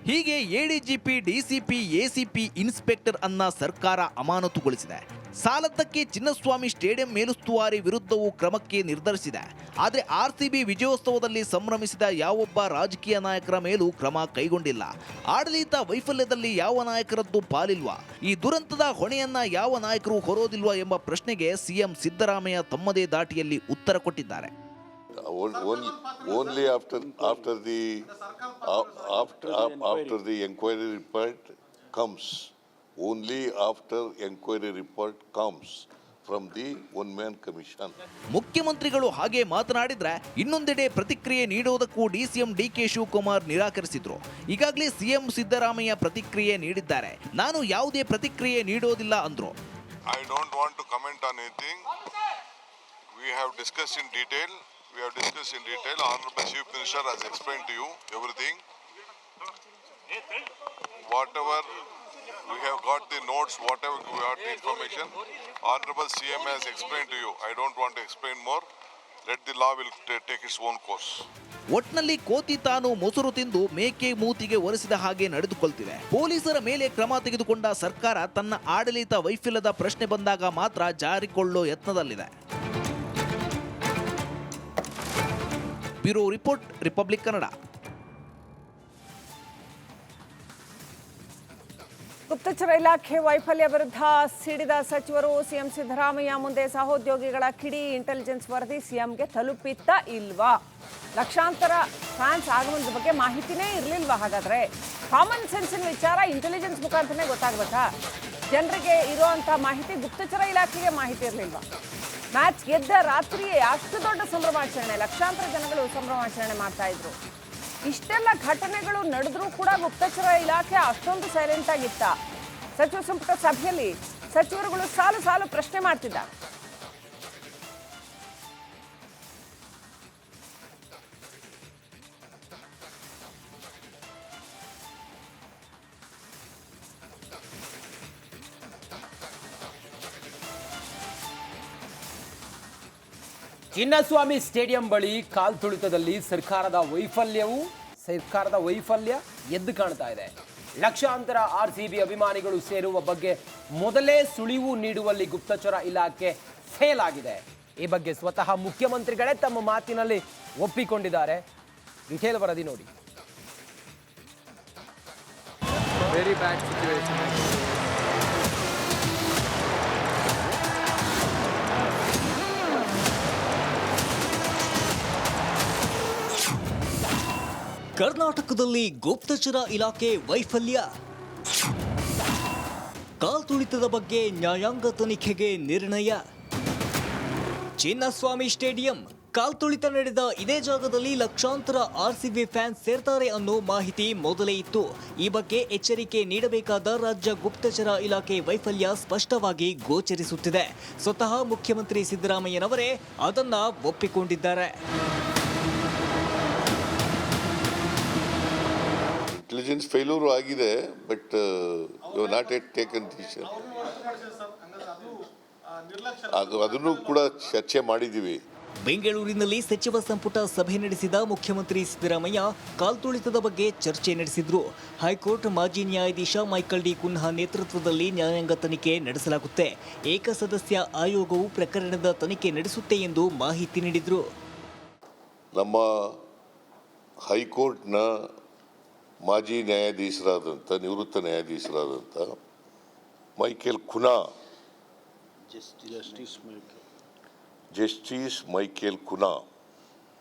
ಹೀಗೆ ಎಡಿಜಿಪಿ, ಡಿಸಿಪಿ, ಎಸಿಪಿ, ಇನ್ಸ್ಪೆಕ್ಟರ್ ಅನ್ನ ಸರ್ಕಾರ ಅಮಾನತುಗೊಳಿಸಿದೆ. ಸಾಲದ್ದಕ್ಕೆ ಚಿನ್ನಸ್ವಾಮಿ ಸ್ಟೇಡಿಯಂ ಮೇಲುಸ್ತುವಾರಿ ವಿರುದ್ಧವೂ ಕ್ರಮಕ್ಕೆ ನಿರ್ಧರಿಸಿದೆ. ಆದರೆ ಆರ್ಸಿಬಿ ವಿಜಯೋತ್ಸವದಲ್ಲಿ ಸಂಭ್ರಮಿಸಿದ ಯಾವೊಬ್ಬ ರಾಜಕೀಯ ನಾಯಕರ ಮೇಲೂ ಕ್ರಮ ಕೈಗೊಂಡಿಲ್ಲ. ಆಡಳಿತ ವೈಫಲ್ಯದಲ್ಲಿ ಯಾವ ನಾಯಕರದ್ದು ಪಾಲಿಲ್ವಾ? ಈ ದುರಂತದ ಹೊಣೆಯನ್ನ ಯಾವ ನಾಯಕರು ಹೊರೋದಿಲ್ವಾ ಎಂಬ ಪ್ರಶ್ನೆಗೆ ಸಿಎಂ ಸಿದ್ದರಾಮಯ್ಯ ತಮ್ಮದೇ ದಾಟಿಯಲ್ಲಿ ಉತ್ತರ ಕೊಟ್ಟಿದ್ದಾರೆ. Only after the inquiry report comes. Only after inquiry report comes from the one-man commission. ಮುಖ್ಯಮಂತ್ರಿಗಳು ಹಾಗೆ ಮಾತನಾಡಿದ್ರೆ ಇನ್ನೊಂದೆಡೆ ಪ್ರತಿಕ್ರಿಯೆ ನೀಡುವುದಕ್ಕೂ ಡಿಸಿಎಂ ಡಿಕೆ ಶಿವಕುಮಾರ್ ನಿರಾಕರಿಸಿದ್ರು. ಈಗಾಗಲೇ ಸಿಎಂ ಸಿದ್ದರಾಮಯ್ಯ ಪ್ರತಿಕ್ರಿಯೆ ನೀಡಿದ್ದಾರೆ. ನಾನು ಯಾವುದೇ ಪ್ರತಿಕ್ರಿಯೆ ನೀಡೋದಿಲ್ಲ ಅಂದ್ರು. I don't want to comment on anything. We have discussed in detail. Honorable Chief Minister has explained to you everything. Whatever we have got the notes, whatever we got the information, Honorable CM has explained to you. I don't want to explain more. Let the law will take its own course. ಒಟ್ನಲ್ಲಿ ಕೋತಿ ತಾನು ಮೊಸರು ತಿಂದು ಮೇಕೆ ಮೂತಿಗೆ ಒರೆಸಿದ ಹಾಗೆ ನಡೆದುಕೊಳ್ತಿವೆ. ಪೊಲೀಸರ ಮೇಲೆ ಕ್ರಮ ತೆಗೆದುಕೊಂಡ ಸರ್ಕಾರ ತನ್ನ ಆಡಳಿತ ವೈಫಲ್ಯದ ಪ್ರಶ್ನೆ ಬಂದಾಗ ಮಾತ್ರ ಜಾರಿಕೊಳ್ಳೋ ಯತ್ನದಲ್ಲಿದೆ. Bureau report, Republic Kannada. ಗುಪ್ತಚರ ಇಲಾಖೆ ವೈಫಲ್ಯ ವಿರುದ್ಧ ಸಿಡಿದ ಸಚಿವರು ಸಿಎಂ ಸಿದ್ದರಾಮಯ್ಯ ಮುಂದೆ ಸಹೋದ್ಯೋಗಿಗಳ ಕಿಡಿ. ಇಂಟೆಲಿಜೆನ್ಸ್ ವರದಿ ಸಿಎಂಗೆ ತಲುಪಿತ್ತ ಇಲ್ವಾ? ಲಕ್ಷಾಂತರ ಫ್ಯಾನ್ಸ್ ಆಗಮನದ ಬಗ್ಗೆ ಮಾಹಿತಿನೇ ಇರಲಿಲ್ವಾ? ಹಾಗಾದ್ರೆ ಕಾಮನ್ ಸೆನ್ಸಿನ ವಿಚಾರ ಇಂಟೆಲಿಜೆನ್ಸ್ ಮುಖಾಂತರನೇ ಗೊತ್ತಾಗ್ಬೇಕಾ? ಜನರಿಗೆ ಇರುವಂಥ ಮಾಹಿತಿ ಗುಪ್ತಚರ ಇಲಾಖೆಗೆ ಮಾಹಿತಿ ಇರಲಿಲ್ವಾ? ಮ್ಯಾಚ್ ಗೆದ್ದ ರಾತ್ರಿಯೇ ಅಷ್ಟು ದೊಡ್ಡ ಸಂಭ್ರಮಾಚರಣೆ, ಲಕ್ಷಾಂತರ ಜನಗಳು ಸಂಭ್ರಮಾಚರಣೆ ಮಾಡ್ತಾ ಇದ್ರು. ಇಷ್ಟೆಲ್ಲ ಘಟನೆಗಳು ನಡೆದ್ರೂ ಕೂಡ ಗುಪ್ತಚರ ಇಲಾಖೆ ಅಷ್ಟೊಂದು ಸೈಲೆಂಟ್ ಆಗಿತ್ತ? ಸಚಿವ ಸಂಪುಟ ಸಭೆಯಲ್ಲಿ ಸಚಿವರುಗಳು ಸಾಲು ಸಾಲು ಪ್ರಶ್ನೆ ಮಾಡ್ತಿದ್ದಾರೆ. ಚಿನ್ನಸ್ವಾಮಿ ಸ್ಟೇಡಿಯಂ ಬಳಿ ಕಾಲ್ತುಳಿತದಲ್ಲಿ ಸರ್ಕಾರದ ವೈಫಲ್ಯ ಎದ್ದು ಕಾಣ್ತಾ ಇದೆ. ಲಕ್ಷಾಂತರ ಆರ್ಸಿಬಿ ಅಭಿಮಾನಿಗಳು ಸೇರುವ ಬಗ್ಗೆ ಮೊದಲೇ ಸುಳಿವು ನೀಡುವಲ್ಲಿ ಗುಪ್ತಚರ ಇಲಾಖೆ ಫೇಲ್ ಆಗಿದೆ. ಈ ಬಗ್ಗೆ ಸ್ವತಃ ಮುಖ್ಯಮಂತ್ರಿಗಳೇ ತಮ್ಮ ಮಾತಿನಲ್ಲಿ ಒಪ್ಪಿಕೊಂಡಿದ್ದಾರೆ. ಡಿಟೇಲ್ ವರದಿ ನೋಡಿ. Very bad situation. ಕರ್ನಾಟಕದಲ್ಲಿ ಗುಪ್ತಚರ ಇಲಾಖೆ ವೈಫಲ್ಯ, ಕಾಲ್ತುಳಿತದ ಬಗ್ಗೆ ನ್ಯಾಯಾಂಗ ತನಿಖೆಗೆ ನಿರ್ಣಯ. ಚಿನ್ನಸ್ವಾಮಿ ಸ್ಟೇಡಿಯಂ ಕಾಲ್ತುಳಿತ ನಡೆದ ಇದೇ ಜಾಗದಲ್ಲಿ ಲಕ್ಷಾಂತರ ಆರ್ಸಿಬಿ ಫ್ಯಾನ್ಸ್ ಸೇರ್ತಾರೆ ಅನ್ನೋ ಮಾಹಿತಿ ಮೊದಲೇ ಇತ್ತು. ಈ ಬಗ್ಗೆ ಎಚ್ಚರಿಕೆ ನೀಡಬೇಕಾದ ರಾಜ್ಯ ಗುಪ್ತಚರ ಇಲಾಖೆ ವೈಫಲ್ಯ ಸ್ಪಷ್ಟವಾಗಿ ಗೋಚರಿಸುತ್ತಿದೆ. ಸ್ವತಃ ಮುಖ್ಯಮಂತ್ರಿ ಸಿದ್ದರಾಮಯ್ಯನವರೇ ಅದನ್ನ ಒಪ್ಪಿಕೊಂಡಿದ್ದಾರೆ. ಇಂಟೆಲಿಜೆನ್ಸ್ ಫೇಲ್ಯೂರ್ ಆಗಿದೆ, but you not yet taken decision. ಅದನ್ನು ಕೂಡ ಚರ್ಚೆ ಮಾಡಿದ್ದೀವಿ. ಬೆಂಗಳೂರಿನಲ್ಲಿ ಸಚಿವ ಸಂಪುಟ ಸಭೆ ನಡೆಸಿದ ಮುಖ್ಯಮಂತ್ರಿ ಸಿದ್ದರಾಮಯ್ಯ ಕಾಲ್ತುಳಿತದ ಬಗ್ಗೆ ಚರ್ಚೆ ನಡೆಸಿದ್ರು. ಹೈಕೋರ್ಟ್ ಮಾಜಿ ನ್ಯಾಯಾಧೀಶ ಮೈಕಲ್ ಡಿ ಕುನ್ಹಾ ನೇತೃತ್ವದಲ್ಲಿ ನ್ಯಾಯಾಂಗ ತನಿಖೆ ನಡೆಸಲಾಗುತ್ತೆ. ಏಕಸದಸ್ಯ ಆಯೋಗವು ಪ್ರಕರಣದ ತನಿಖೆ ನಡೆಸುತ್ತೆ ಎಂದು ಮಾಹಿತಿ ನೀಡಿದ್ರು. ನಮ್ಮ ಹೈಕೋರ್ಟ್ನ ಮಾಜಿ ನ್ಯಾಯಾಧೀಶರಾದಂಥ, ನಿವೃತ್ತ ನ್ಯಾಯಾಧೀಶರಾದಂಥ Michael Cunha, justice Michael Cunha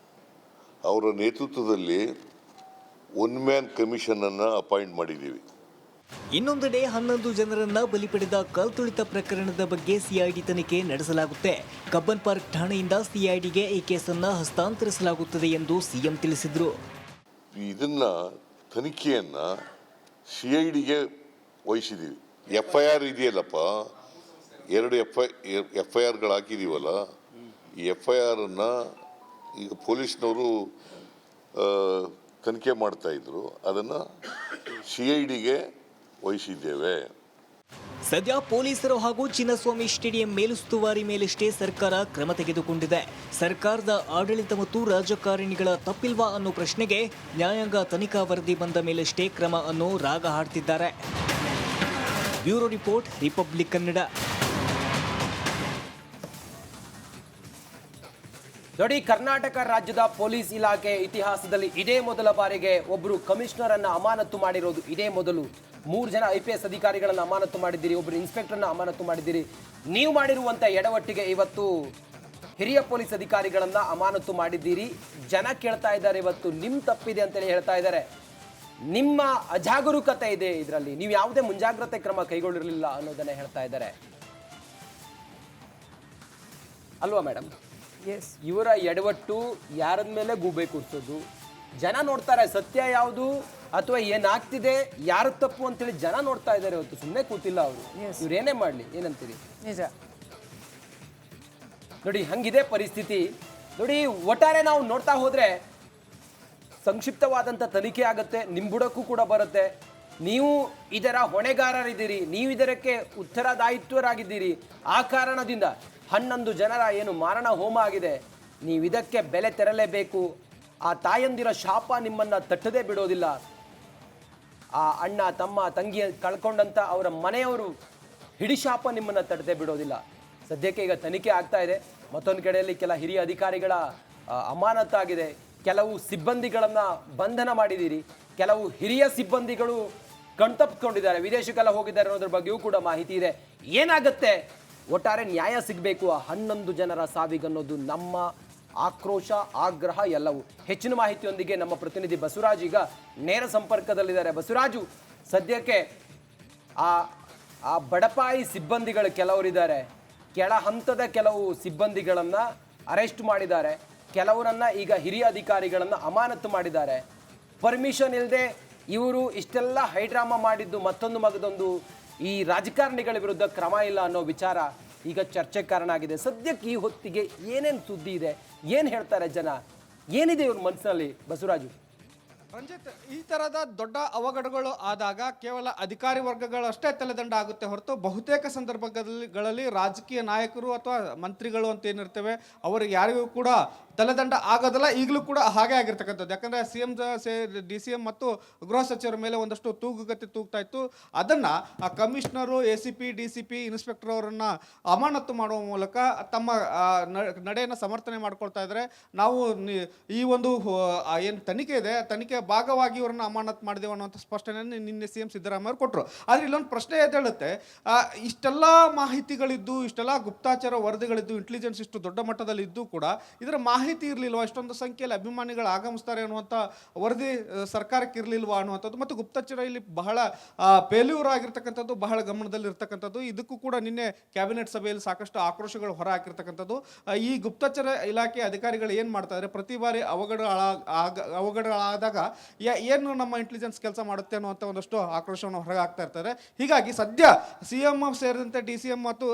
ಅವರ ನೇತೃತ್ವದಲ್ಲಿ ಒನ್ ಮ್ಯಾನ್ ಕಮಿಷನ್ ಅನ್ನು ಅಪಾಯಿಂಟ್ ಮಾಡಿದ್ದೀವಿ. ಇನ್ನೊಂದೆಡೆ 11 ಜನರನ್ನ ಬಲಿ ಪಡೆದ ಕಾಲ್ತುಳಿತ ಪ್ರಕರಣದ ಬಗ್ಗೆ ಸಿಐಡಿ ತನಿಖೆ ನಡೆಸಲಾಗುತ್ತೆ. ಕಬ್ಬನ್ ಪಾರ್ಕ್ ಠಾಣೆಯಿಂದ ಸಿಐಡಿಗೆ ಈ ಕೇಸನ್ನು ಹಸ್ತಾಂತರಿಸಲಾಗುತ್ತದೆ ಎಂದು ಸಿಎಂ ತಿಳಿಸಿದ್ರು. ಇದನ್ನ ತನಿಖೆಯನ್ನು ಸಿಐಡಿಗೆ ವಹಿಸಿದ್ದೀವಿ. FIR ಇದೆಯಲ್ಲಪ್ಪ, 2 FIRಗಳು ಹಾಕಿದ್ದೀವಲ್ಲ, ಈ FIRನ್ನು ಈಗ ಪೊಲೀಸ್ನವರು ತನಿಖೆ ಮಾಡ್ತಾಯಿದ್ರು. ಅದನ್ನು ಸಿಐಡಿಗೆ ವಹಿಸಿದ್ದೇವೆ. ಸದ್ಯ ಪೊಲೀಸರು ಹಾಗೂ ಚಿನ್ನಸ್ವಾಮಿ ಸ್ಟೇಡಿಯಂ ಮೇಲುಸ್ತುವಾರಿ ಮೇಲಷ್ಟೇ ಸರ್ಕಾರ ಕ್ರಮ ತೆಗೆದುಕೊಂಡಿದೆ. ಸರ್ಕಾರದ ಆಡಳಿತ ಮತ್ತು ರಾಜಕಾರಣಿಗಳ ತಪ್ಪಿಲ್ವಾ ಅನ್ನೋ ಪ್ರಶ್ನೆಗೆ ನ್ಯಾಯಾಂಗ ತನಿಖಾ ವರದಿ ಬಂದ ಮೇಲಷ್ಟೇ ಕ್ರಮ ಅನ್ನೋ ರಾಗ ಹಾಡ್ತಿದ್ದಾರೆ. Bureau report, Republic Kannada. ನೋಡಿ, ಕರ್ನಾಟಕ ರಾಜ್ಯದ ಪೊಲೀಸ್ ಇಲಾಖೆ ಇತಿಹಾಸದಲ್ಲಿ ಇದೇ ಮೊದಲ ಬಾರಿಗೆ ಒಬ್ಬರು ಕಮಿಷನರ್ ಅನ್ನ ಅಮಾನತು ಮಾಡಿರೋದು ಇದೇ ಮೊದಲು. 3 ಜನ IPS ಅಧಿಕಾರಿಗಳನ್ನು ಅಮಾನತು ಮಾಡಿದ್ದೀರಿ, ಒಬ್ಬರು ಇನ್ಸ್ಪೆಕ್ಟರ್ನ ಅಮಾನತು ಮಾಡಿದ್ದೀರಿ. ನೀವು ಮಾಡಿರುವಂಥ ಎಡವಟ್ಟಿಗೆ ಇವತ್ತು ಹಿರಿಯ ಪೊಲೀಸ್ ಅಧಿಕಾರಿಗಳನ್ನ ಅಮಾನತು ಮಾಡಿದ್ದೀರಿ. ಜನ ಕೇಳ್ತಾ ಇದ್ದಾರೆ, ಇವತ್ತು ನಿಮ್ಮ ತಪ್ಪಿದೆ ಅಂತೇಳಿ ಹೇಳ್ತಾ ಇದ್ದಾರೆ. ನಿಮ್ಮ ಅಜಾಗರೂಕತೆ ಇದೆ ಇದರಲ್ಲಿ, ನೀವು ಯಾವುದೇ ಮುಂಜಾಗ್ರತೆ ಕ್ರಮ ಕೈಗೊಳ್ಳಿರಲಿಲ್ಲ ಅನ್ನೋದನ್ನ ಹೇಳ್ತಾ ಇದ್ದಾರೆ ಅಲ್ವಾ ಮೇಡಮ್? ಎಸ್, ಇವರ ಎಡವಟ್ಟು ಯಾರದ ಮೇಲೆ ಗೂಬೆ ಕೂರ್ಸೋದು. ಜನ ನೋಡ್ತಾರೆ ಸತ್ಯ ಯಾವುದು ಅಥವಾ ಏನಾಗ್ತಿದೆ, ಯಾರ ತಪ್ಪು ಅಂತೇಳಿ ಜನ ನೋಡ್ತಾ ಇದ್ದಾರೆ. ಇವತ್ತು ಸುಮ್ಮನೆ ಕೂತಿಲ್ಲ ಅವರು. ಇವ್ರೇನೇ ಮಾಡ್ಲಿ, ಏನಂತೀರಿ? ನಿಜ ನೋಡಿ, ಹಂಗಿದೆ ಪರಿಸ್ಥಿತಿ. ನೋಡಿ, ಒಟ್ಟಾರೆ ನಾವು ನೋಡ್ತಾ ಹೋದ್ರೆ ಸಂಕ್ಷಿಪ್ತವಾದಂಥ ತನಿಖೆ ಆಗುತ್ತೆ, ನಿಮ್ಮ ಬುಡಕ್ಕೂ ಕೂಡ ಬರುತ್ತೆ. ನೀವು ಇದರ ಹೊಣೆಗಾರರಿದ್ದೀರಿ, ನೀವು ಇದಕ್ಕೆ ಉತ್ತರದಾಯಿತ್ವರಾಗಿದ್ದೀರಿ. ಆ ಕಾರಣದಿಂದ 11 ಜನರ ಏನು ಮಾರಣ ಹೋಮ ಆಗಿದೆ, ನೀವು ಇದಕ್ಕೆ ಬೆಲೆ ತೆರಲೇಬೇಕು. ಆ ತಾಯಂದಿರ ಶಾಪ ನಿಮ್ಮನ್ನು ತಟ್ಟದೇ ಬಿಡೋದಿಲ್ಲ. ಆ ಅಣ್ಣ ತಮ್ಮ ತಂಗಿ ಕಳ್ಕೊಂಡಂಥ ಅವರ ಮನೆಯವರು ಹಿಡಿಶಾಪ ನಿಮ್ಮನ್ನು ತಟ್ಟದೇ ಬಿಡೋದಿಲ್ಲ. ಸದ್ಯಕ್ಕೆ ಈಗ ತನಿಖೆ ಆಗ್ತಾ ಇದೆ. ಮತ್ತೊಂದು ಕಡೆಯಲ್ಲಿ ಕೆಲ ಹಿರಿಯ ಅಧಿಕಾರಿಗಳ ಅಮಾನತಾಗಿದೆ, ಕೆಲವು ಸಿಬ್ಬಂದಿಗಳನ್ನು ಬಂಧನ ಮಾಡಿದ್ದೀರಿ, ಕೆಲವು ಹಿರಿಯ ಸಿಬ್ಬಂದಿಗಳು ಕಣ್ತಪ್ಪಿಕೊಂಡಿದ್ದಾರೆ, ವಿದೇಶಕ್ಕೆಲ್ಲ ಹೋಗಿದ್ದಾರೆ ಅನ್ನೋದ್ರ ಬಗ್ಗೆಯೂ ಕೂಡ ಮಾಹಿತಿ ಇದೆ. ಏನಾಗುತ್ತೆ, ಒಟ್ಟಾರೆ ನ್ಯಾಯ ಸಿಗಬೇಕು. ಆ 11 ಜನರ ಸಾವಿಗನ್ನೋದು ನಮ್ಮ ಆಕ್ರೋಶ, ಆಗ್ರಹ ಎಲ್ಲವೂ. ಹೆಚ್ಚಿನ ಮಾಹಿತಿಯೊಂದಿಗೆ ನಮ್ಮ ಪ್ರತಿನಿಧಿ ಬಸವರಾಜ್ ಈಗ ನೇರ ಸಂಪರ್ಕದಲ್ಲಿದ್ದಾರೆ. ಬಸವರಾಜು, ಸದ್ಯಕ್ಕೆ ಆ ಬಡಪಾಯಿ ಸಿಬ್ಬಂದಿಗಳು ಕೆಲವರಿದ್ದಾರೆ, ಕೆಳ ಹಂತದ ಕೆಲವು ಸಿಬ್ಬಂದಿಗಳನ್ನು ಅರೆಸ್ಟ್ ಮಾಡಿದ್ದಾರೆ, ಕೆಲವರನ್ನ ಈಗ ಹಿರಿಯ ಅಧಿಕಾರಿಗಳನ್ನು ಅಮಾನತು ಮಾಡಿದ್ದಾರೆ. ಪರ್ಮಿಷನ್ ಇಲ್ಲದೆ ಇವರು ಇಷ್ಟೆಲ್ಲ ಹೈಡ್ರಾಮಾ ಮಾಡಿದ್ದು ಮತ್ತೊಂದು ಮಗದೊಂದು ಈ ರಾಜಕಾರಣಿಗಳ ವಿರುದ್ಧ ಕ್ರಮ ಇಲ್ಲ ಅನ್ನೋ ವಿಚಾರ ಈಗ ಚರ್ಚೆ ಕಾರಣ ಆಗಿದೆ. ಸದ್ಯಕ್ಕೆ ಈ ಹೊತ್ತಿಗೆ ಏನೇನು ಸುದ್ದಿ ಇದೆ, ಏನು ಹೇಳ್ತಾರೆ ಜನ, ಏನಿದೆ ಇವ್ರ ಮನಸ್ಸಿನಲ್ಲಿ ಬಸವರಾಜು? ರಂಜಿತ್, ಈ ತರದ ದೊಡ್ಡ ಅವಘಡಗಳು ಆದಾಗ ಕೇವಲ ಅಧಿಕಾರಿ ವರ್ಗಗಳಷ್ಟೇ ತಲೆದಂಡ ಆಗುತ್ತೆ ಹೊರತು ಬಹುತೇಕ ಸಂದರ್ಭಗಳಲ್ಲಿ ರಾಜಕೀಯ ನಾಯಕರು ಅಥವಾ ಮಂತ್ರಿಗಳು ಅಂತ ಏನಿರ್ತವೆ ಅವರಿಗೆ ಯಾರಿಗೂ ಕೂಡ ತಲೆದಂಡ ಆಗೋದಲ್ಲ. ಈಗಲೂ ಕೂಡ ಹಾಗೆ ಆಗಿರ್ತಕ್ಕಂಥದ್ದು. ಯಾಕಂದರೆ CM DCM ಮತ್ತು ಗೃಹ ಸಚಿವರ ಮೇಲೆ ಒಂದಷ್ಟು ತೂಗುಗತಿ ತೂಗ್ತಾ ಇತ್ತು. ಅದನ್ನು ಆ ಕಮಿಷನರು, ACP DCP ಇನ್ಸ್ಪೆಕ್ಟರ್ ಅವರನ್ನು ಅಮಾನತು ಮಾಡುವ ಮೂಲಕ ತಮ್ಮ ನಡೆಯನ್ನು ಸಮರ್ಥನೆ ಮಾಡ್ಕೊಳ್ತಾ ಇದ್ದಾರೆ. ನಾವು ಈ ಒಂದು ಏನು ತನಿಖೆ ಇದೆ, ತನಿಖೆ ಭಾಗವಾಗಿ ಇವರನ್ನು ಅಮಾನತು ಮಾಡಿದೆವು ಅನ್ನೋಂಥ ಸ್ಪಷ್ಟನೆಯನ್ನು ನಿನ್ನೆ CM ಸಿದ್ದರಾಮಯ್ಯ ಅವರು ಕೊಟ್ಟರು. ಆದರೆ ಇಲ್ಲೊಂದು ಪ್ರಶ್ನೆ ಎದ್ದೇಳುತ್ತೆ, ಇಷ್ಟೆಲ್ಲ ಮಾಹಿತಿಗಳಿದ್ದು, ಇಷ್ಟೆಲ್ಲ ಗುಪ್ತಾಚಾರ ವರದಿಗಳಿದ್ದು, ಇಂಟೆಲಿಜೆನ್ಸ್ ಇಷ್ಟು ದೊಡ್ಡ ಮಟ್ಟದಲ್ಲಿ ಇದ್ದು ಕೂಡ ಇದರ ಮಾಹಿತಿ ಇರಲಿಲ್ವಾ? ಇಷ್ಟೊಂದು ಸಂಖ್ಯೆಯಲ್ಲಿ ಅಭಿಮಾನಿಗಳು ಆಗಮಿಸ್ತಾರೆ ಅನ್ನುವಂಥ ವರದಿ ಸರ್ಕಾರಕ್ಕೆ ಇರಲಿಲ್ವಾ ಅನ್ನುವಂಥದ್ದು. ಮತ್ತು ಗುಪ್ತಚರ ಇಲ್ಲಿ ಬಹಳ ಫೇಲ್ಯೂರ್ ಆಗಿರ್ತಕ್ಕಂಥದ್ದು, ಬಹಳ ಗಮನದಲ್ಲಿ ಇರ್ತಕ್ಕಂಥದ್ದು. ಇದಕ್ಕೂ ಕೂಡ ನಿನ್ನೆ ಕ್ಯಾಬಿನೆಟ್ ಸಭೆಯಲ್ಲಿ ಸಾಕಷ್ಟು ಆಕ್ರೋಶಗಳು ಹೊರ ಹಾಕಿರ್ತಕ್ಕಂಥದ್ದು. ಈ ಗುಪ್ತಚರ ಇಲಾಖೆ ಅಧಿಕಾರಿಗಳು ಏನು ಮಾಡ್ತಾ ಇದ್ದಾರೆ, ಪ್ರತಿ ಬಾರಿ ಅವಘಡಗಳಾದಾಗ ಏನು ನಮ್ಮ ಇಂಟೆಲಿಜೆನ್ಸ್ ಕೆಲಸ ಮಾಡುತ್ತೆ ಅನ್ನುವಂಥ ಒಂದಷ್ಟು ಆಕ್ರೋಶವನ್ನು ಹೊರಗೆ ಹಾಕ್ತಾ ಇರ್ತಾರೆ. ಹೀಗಾಗಿ ಸದ್ಯ CM ಸೇರಿದಂತೆ DCM ಮತ್ತು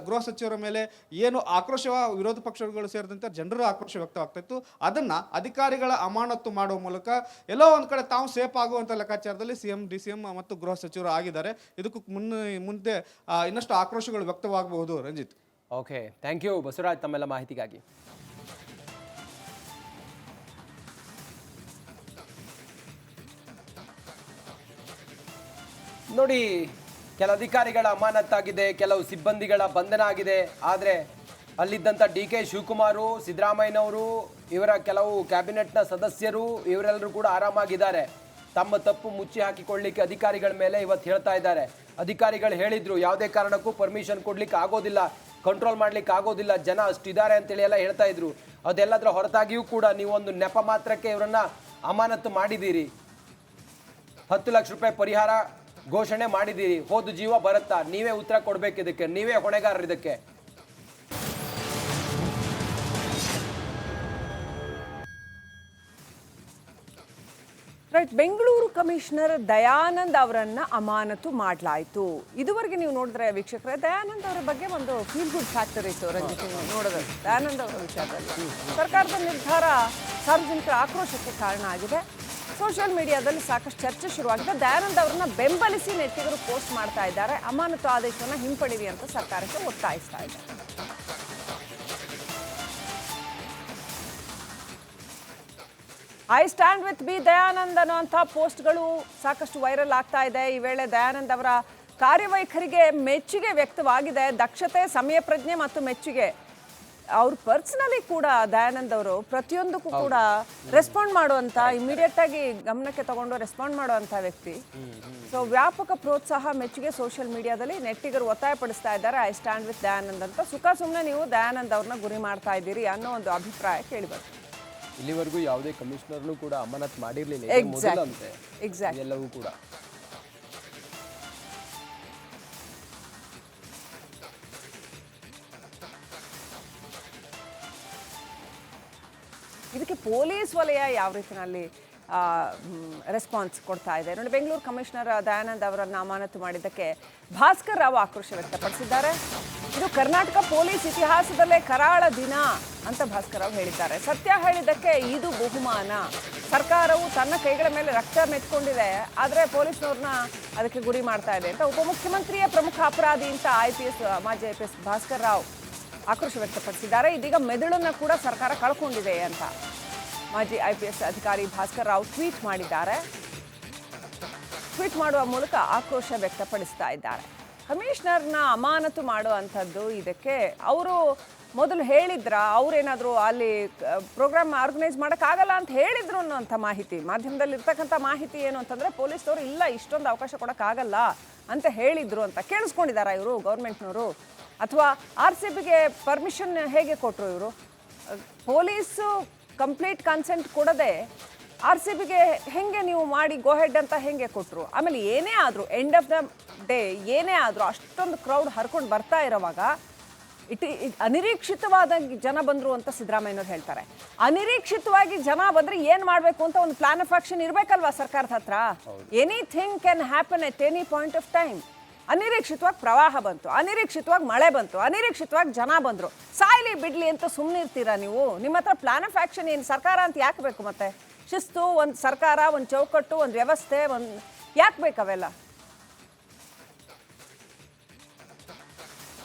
ಗೃಹ ಸಚಿವರ ಮೇಲೆ ಏನು ಆಕ್ರೋಶ, ವಿರೋಧ ಪಕ್ಷಗಳು ಸೇರಿದಂತೆ ಜನರ ಆಕ್ರೋಶ ವ್ಯಕ್ತವಾಗ್ತಾ ಇತ್ತು. ಅದನ್ನ ಅಧಿಕಾರಿಗಳ ಅಮಾನತು ಮಾಡುವ ಮೂಲಕ ಎಲ್ಲೋ ಒಂದು ಕಡೆ ತಾವು ಸೇಫ್ ಆಗುವಂಥ ಲೆಕ್ಕಾಚಾರದಲ್ಲಿ CM DCM ಮತ್ತು ಗೃಹ ಸಚಿವರು ಆಗಿದ್ದಾರೆ. ಇದಕ್ಕೂ ಮುಂದೆ ಇನ್ನಷ್ಟು ಆಕ್ರೋಶಗಳು ವ್ಯಕ್ತವಾಗಬಹುದು. Ranjith, okay, thank you Basavaraj ತಮ್ಮೆಲ್ಲ ಮಾಹಿತಿಗಾಗಿ. ನೋಡಿ, ಕೆಲ ಅಧಿಕಾರಿಗಳ ಅಮಾನತಾಗಿದೆ, ಕೆಲವು ಸಿಬ್ಬಂದಿಗಳ ಬಂಧನ ಆಗಿದೆ. ಆದರೆ ಅಲ್ಲಿದ್ದಂಥ DK ಶಿವಕುಮಾರು, ಸಿದ್ದರಾಮಯ್ಯನವರು, ಇವರ ಕೆಲವು ಕ್ಯಾಬಿನೆಟ್ನ ಸದಸ್ಯರು ಇವರೆಲ್ಲರೂ ಕೂಡ ಆರಾಮಾಗಿದ್ದಾರೆ. ತಮ್ಮ ತಪ್ಪು ಮುಚ್ಚಿ ಹಾಕಿಕೊಳ್ಳಿಕ್ಕೆ ಅಧಿಕಾರಿಗಳ ಮೇಲೆ ಇವತ್ತು ಹೇಳ್ತಾ ಇದ್ದಾರೆ. ಅಧಿಕಾರಿಗಳು ಹೇಳಿದ್ರು ಯಾವುದೇ ಕಾರಣಕ್ಕೂ ಪರ್ಮಿಷನ್ ಕೊಡ್ಲಿಕ್ಕೆ ಆಗೋದಿಲ್ಲ, ಕಂಟ್ರೋಲ್ ಮಾಡ್ಲಿಕ್ಕೆ ಆಗೋದಿಲ್ಲ, ಜನ ಅಷ್ಟಿದ್ದಾರೆ ಅಂತೇಳಿ ಎಲ್ಲ ಹೇಳ್ತಾ ಇದ್ರು. ಅದೆಲ್ಲದರ ಹೊರತಾಗಿಯೂ ಕೂಡ ನೀವು ಒಂದು ನೆಪ ಮಾತ್ರಕ್ಕೆ ಇವರನ್ನ ಅಮಾನತು ಮಾಡಿದ್ದೀರಿ. 10 ಲಕ್ಷ ರೂಪಾಯಿ ಪರಿಹಾರ ಘೋಷಣೆ ಮಾಡಿದ್ದೀರಿ. ಹೋದ ಜೀವ ಬರುತ್ತಾ? ನೀವೇ ಉತ್ತರ ಕೊಡ್ಬೇಕು, ಇದಕ್ಕೆ ನೀವೇ ಹೊಣೆಗಾರರು. ಇದಕ್ಕೆ ರೈಟ್. ಬೆಂಗಳೂರು ಕಮಿಷನರ್ ದಯಾನಂದ್ ಅವರನ್ನ ಅಮಾನತು ಮಾಡಲಾಯಿತು. ಇದುವರೆಗೆ ನೀವು ನೋಡಿದ್ರೆ ವೀಕ್ಷಕರೇ, ದಯಾನಂದ್ ಅವರ ಬಗ್ಗೆ ಒಂದು ಫೀಲ್ ಗುಡ್ ಫ್ಯಾಕ್ಟರ್ ಇತ್ತು ರಂಜಿತ್ ನೋಡೋದು. ದಯಾನಂದ್ ಅವರ ವಿಚಾರದಲ್ಲಿ ಸರ್ಕಾರದ ನಿರ್ಧಾರ ಸಾರ್ವಜನಿಕರ ಆಕ್ರೋಶಕ್ಕೆ ಕಾರಣ ಆಗಿದೆ. ಸೋಷಿಯಲ್ ಮೀಡಿಯಾದಲ್ಲಿ ಸಾಕಷ್ಟು ಚರ್ಚೆ ಶುರುವಾಗಿದೆ. ದಯಾನಂದ್ ಅವರನ್ನ ಬೆಂಬಲಿಸಿ ನೆಟ್ಟಿಗರು ಪೋಸ್ಟ್ ಮಾಡ್ತಾ ಇದ್ದಾರೆ. ಅಮಾನತು ಆದೇಶವನ್ನು ಹಿಂಪಡೀರಿ ಅಂತ ಸರ್ಕಾರಕ್ಕೆ ಒತ್ತಾಯಿಸ್ತಾ ಇದ್ದಾರೆ. I stand with B Dayanand ಅನ್ನುವಂಥ ಪೋಸ್ಟ್ಗಳು ಸಾಕಷ್ಟು ವೈರಲ್ ಆಗ್ತಾ ಇದೆ. ಈ ವೇಳೆ ದಯಾನಂದ್ ಅವರ ಕಾರ್ಯವೈಖರಿಗೆ ಮೆಚ್ಚುಗೆ ವ್ಯಕ್ತವಾಗಿದೆ. ದಕ್ಷತೆ, ಸಮಯ ಪ್ರಜ್ಞೆ ಮತ್ತು ಮೆಚ್ಚುಗೆ. ಅವ್ರು ಪರ್ಸನಲಿ ಕೂಡ ದಯಾನಂದ್ ಅವರು ಪ್ರತಿಯೊಂದಕ್ಕೂ ಕೂಡ ರೆಸ್ಪಾಂಡ್ ಮಾಡುವಂಥ, ಇಮಿಡಿಯೇಟ್ ಆಗಿ ಗಮನಕ್ಕೆ ತಗೊಂಡು ರೆಸ್ಪಾಂಡ್ ಮಾಡುವಂಥ ವ್ಯಕ್ತಿ. ಸೊ ವ್ಯಾಪಕ ಪ್ರೋತ್ಸಾಹ, ಮೆಚ್ಚುಗೆ ಸೋಷಿಯಲ್ ಮೀಡಿಯಾದಲ್ಲಿ. ನೆಟ್ಟಿಗರು ಒತ್ತಾಯ ಪಡಿಸ್ತಾ ಇದ್ದಾರೆ ಐ ಸ್ಟ್ಯಾಂಡ್ ವಿತ್ ದಯಾನಂದ್ ಅಂತ. ಸುಮ್ಮನೆ ನೀವು ದಯಾನಂದ್ ಅವ್ರನ್ನ ಗುರಿ ಮಾಡ್ತಾ ಇದ್ದೀರಿ ಅನ್ನೋ ಒಂದು ಅಭಿಪ್ರಾಯ ಕೇಳಿಬರ್ತದೆ. ಇಲ್ಲಿವರೆಗೂ ಯಾವುದೇ ಕಮಿಷನರ್ನು ಕೂಡ ಅಮಾನತ್ ಮಾಡಿರಲಿಲ್ಲ, ಎಲ್ಲವೂ ಕೂಡ. ಇದಕ್ಕೆ ಪೊಲೀಸ್ ವಲಯ ಯಾವ ರೀತಿಯಲ್ಲಿ ರೆಸ್ಪಾನ್ಸ್ ಕೊಡ್ತಾ ಇದೆ ನೋಡಿ. ಬೆಂಗಳೂರು ಕಮಿಷನರ್ ದಯಾನಂದ್ ಅವರನ್ನು ಅಮಾನತು ಮಾಡಿದ್ದಕ್ಕೆ ಭಾಸ್ಕರ್ ರಾವ್ ಆಕ್ರೋಶ ವ್ಯಕ್ತಪಡಿಸಿದ್ದಾರೆ. ಇದು ಕರ್ನಾಟಕ ಪೊಲೀಸ್ ಇತಿಹಾಸದಲ್ಲೇ ಕರಾಳ ದಿನ ಅಂತ ಭಾಸ್ಕರ್ ರಾವ್ ಹೇಳಿದ್ದಾರೆ. ಸತ್ಯ ಹೇಳಿದ್ದಕ್ಕೆ ಇದು ಬಹುಮಾನ. ಸರ್ಕಾರವು ತನ್ನ ಕೈಗಳ ಮೇಲೆ ರಕ್ತ ಮೆತ್ಕೊಂಡಿದೆ, ಆದರೆ ಪೊಲೀಸ್ನವ್ರನ್ನ ಅದಕ್ಕೆ ಗುರಿ ಮಾಡ್ತಾ ಇದೆ ಅಂತ ಉಪಮುಖ್ಯಮಂತ್ರಿಯ ಪ್ರಮುಖ ಅಪರಾಧಿ ಅಂತ ಮಾಜಿ IPS ಭಾಸ್ಕರ್ ರಾವ್ ಆಕ್ರೋಶ ವ್ಯಕ್ತಪಡಿಸಿದ್ದಾರೆ. ಇದೀಗ ಮೆದುಳನ್ನು ಕೂಡ ಸರ್ಕಾರ ಕಳ್ಕೊಂಡಿದೆ ಅಂತ ಮಾಜಿ IPS ಅಧಿಕಾರಿ ಭಾಸ್ಕರ್ ರಾವ್ ಟ್ವೀಟ್ ಮಾಡಿದ್ದಾರೆ. ಟ್ವೀಟ್ ಮಾಡುವ ಮೂಲಕ ಆಕ್ರೋಶ ವ್ಯಕ್ತಪಡಿಸ್ತಾ ಇದ್ದಾರೆ. ಕಮಿಷನರ್ನ ಅಮಾನತು ಮಾಡುವಂಥದ್ದು, ಇದಕ್ಕೆ ಅವರು ಮೊದಲು ಹೇಳಿದ್ರ, ಅವರೇನಾದರೂ ಅಲ್ಲಿ ಪ್ರೋಗ್ರಾಮ್ ಆರ್ಗನೈಸ್ ಮಾಡೋಕ್ಕಾಗಲ್ಲ ಅಂತ ಹೇಳಿದ್ರು ಅನ್ನೋಂಥ ಮಾಹಿತಿ ಮಾಧ್ಯಮದಲ್ಲಿ ಇರ್ತಕ್ಕಂಥ ಮಾಹಿತಿ ಏನು ಅಂತಂದರೆ, ಪೊಲೀಸ್ನವರು ಇಲ್ಲ ಇಷ್ಟೊಂದು ಅವಕಾಶ ಕೊಡೋಕ್ಕಾಗಲ್ಲ ಅಂತ ಹೇಳಿದ್ರು ಅಂತ. ಕೇಳಿಸ್ಕೊಂಡಿದ್ದಾರಾ ಇವರು ಗೌರ್ಮೆಂಟ್ನವರು? ಅಥವಾ RCBಗೆ ಪರ್ಮಿಷನ್ ಹೇಗೆ ಕೊಟ್ಟರು ಇವರು? ಪೊಲೀಸು ಕಂಪ್ಲೀಟ್ ಕನ್ಸೆಂಟ್ ಕೊಡದೆ RCBಗೆ ಹೆಂಗೆ ನೀವು ಮಾಡಿ ಗೋ ಹೆಡ್ ಅಂತ ಹೆಂಗೆ ಕೊಟ್ಟರು? ಆಮೇಲೆ ಏನೇ ಆದರೂ ಎಂಡ್ ಆಫ್ ದ ಡೇ ಏನೇ ಆದರೂ ಅಷ್ಟೊಂದು ಕ್ರೌಡ್ ಹರ್ಕೊಂಡು ಬರ್ತಾ ಇರೋವಾಗ ಅನಿರೀಕ್ಷಿತವಾದ ಜನ ಬಂದರು ಅಂತ ಸಿದ್ದರಾಮಯ್ಯನವ್ರು ಹೇಳ್ತಾರೆ. ಅನಿರೀಕ್ಷಿತವಾಗಿ ಜನ ಬಂದರೆ ಏನು ಮಾಡಬೇಕು ಅಂತ ಒಂದು ಪ್ಲಾನ್ ಆಫ್ ಆಕ್ಷನ್ ಇರಬೇಕಲ್ವಾ ಸರ್ಕಾರದ ಹತ್ರ? Anything can happen at any point of time. ಅನಿರೀಕ್ಷಿತವಾಗಿ ಪ್ರವಾಹ ಬಂತು, ಅನಿರೀಕ್ಷಿತವಾಗಿ ಮಳೆ ಬಂತು, ಅನಿರೀಕ್ಷಿತವಾಗಿ ಜನ ಬಂದರು. ಸಾಯ್ಲಿ ಬಿಡ್ಲಿ ಅಂತ ಸುಮ್ಮನೆ ಇರ್ತೀರಾ ನೀವು? ನಿಮ್ಮ ಹತ್ರ ಪ್ಲಾನ್ ಆಫ್ ಆಕ್ಷನ್ ಏನು ಸರ್ಕಾರ ಅಂತ ಯಾಕೆ ಬೇಕು? ಮತ್ತೆ ಶಿಸ್ತು, ಒಂದು ಸರ್ಕಾರ, ಒಂದು ಚೌಕಟ್ಟು, ಒಂದು ವ್ಯವಸ್ಥೆ, ಒಂದು ಯಾಕೆ ಬೇಕು ಅವೆಲ್ಲ?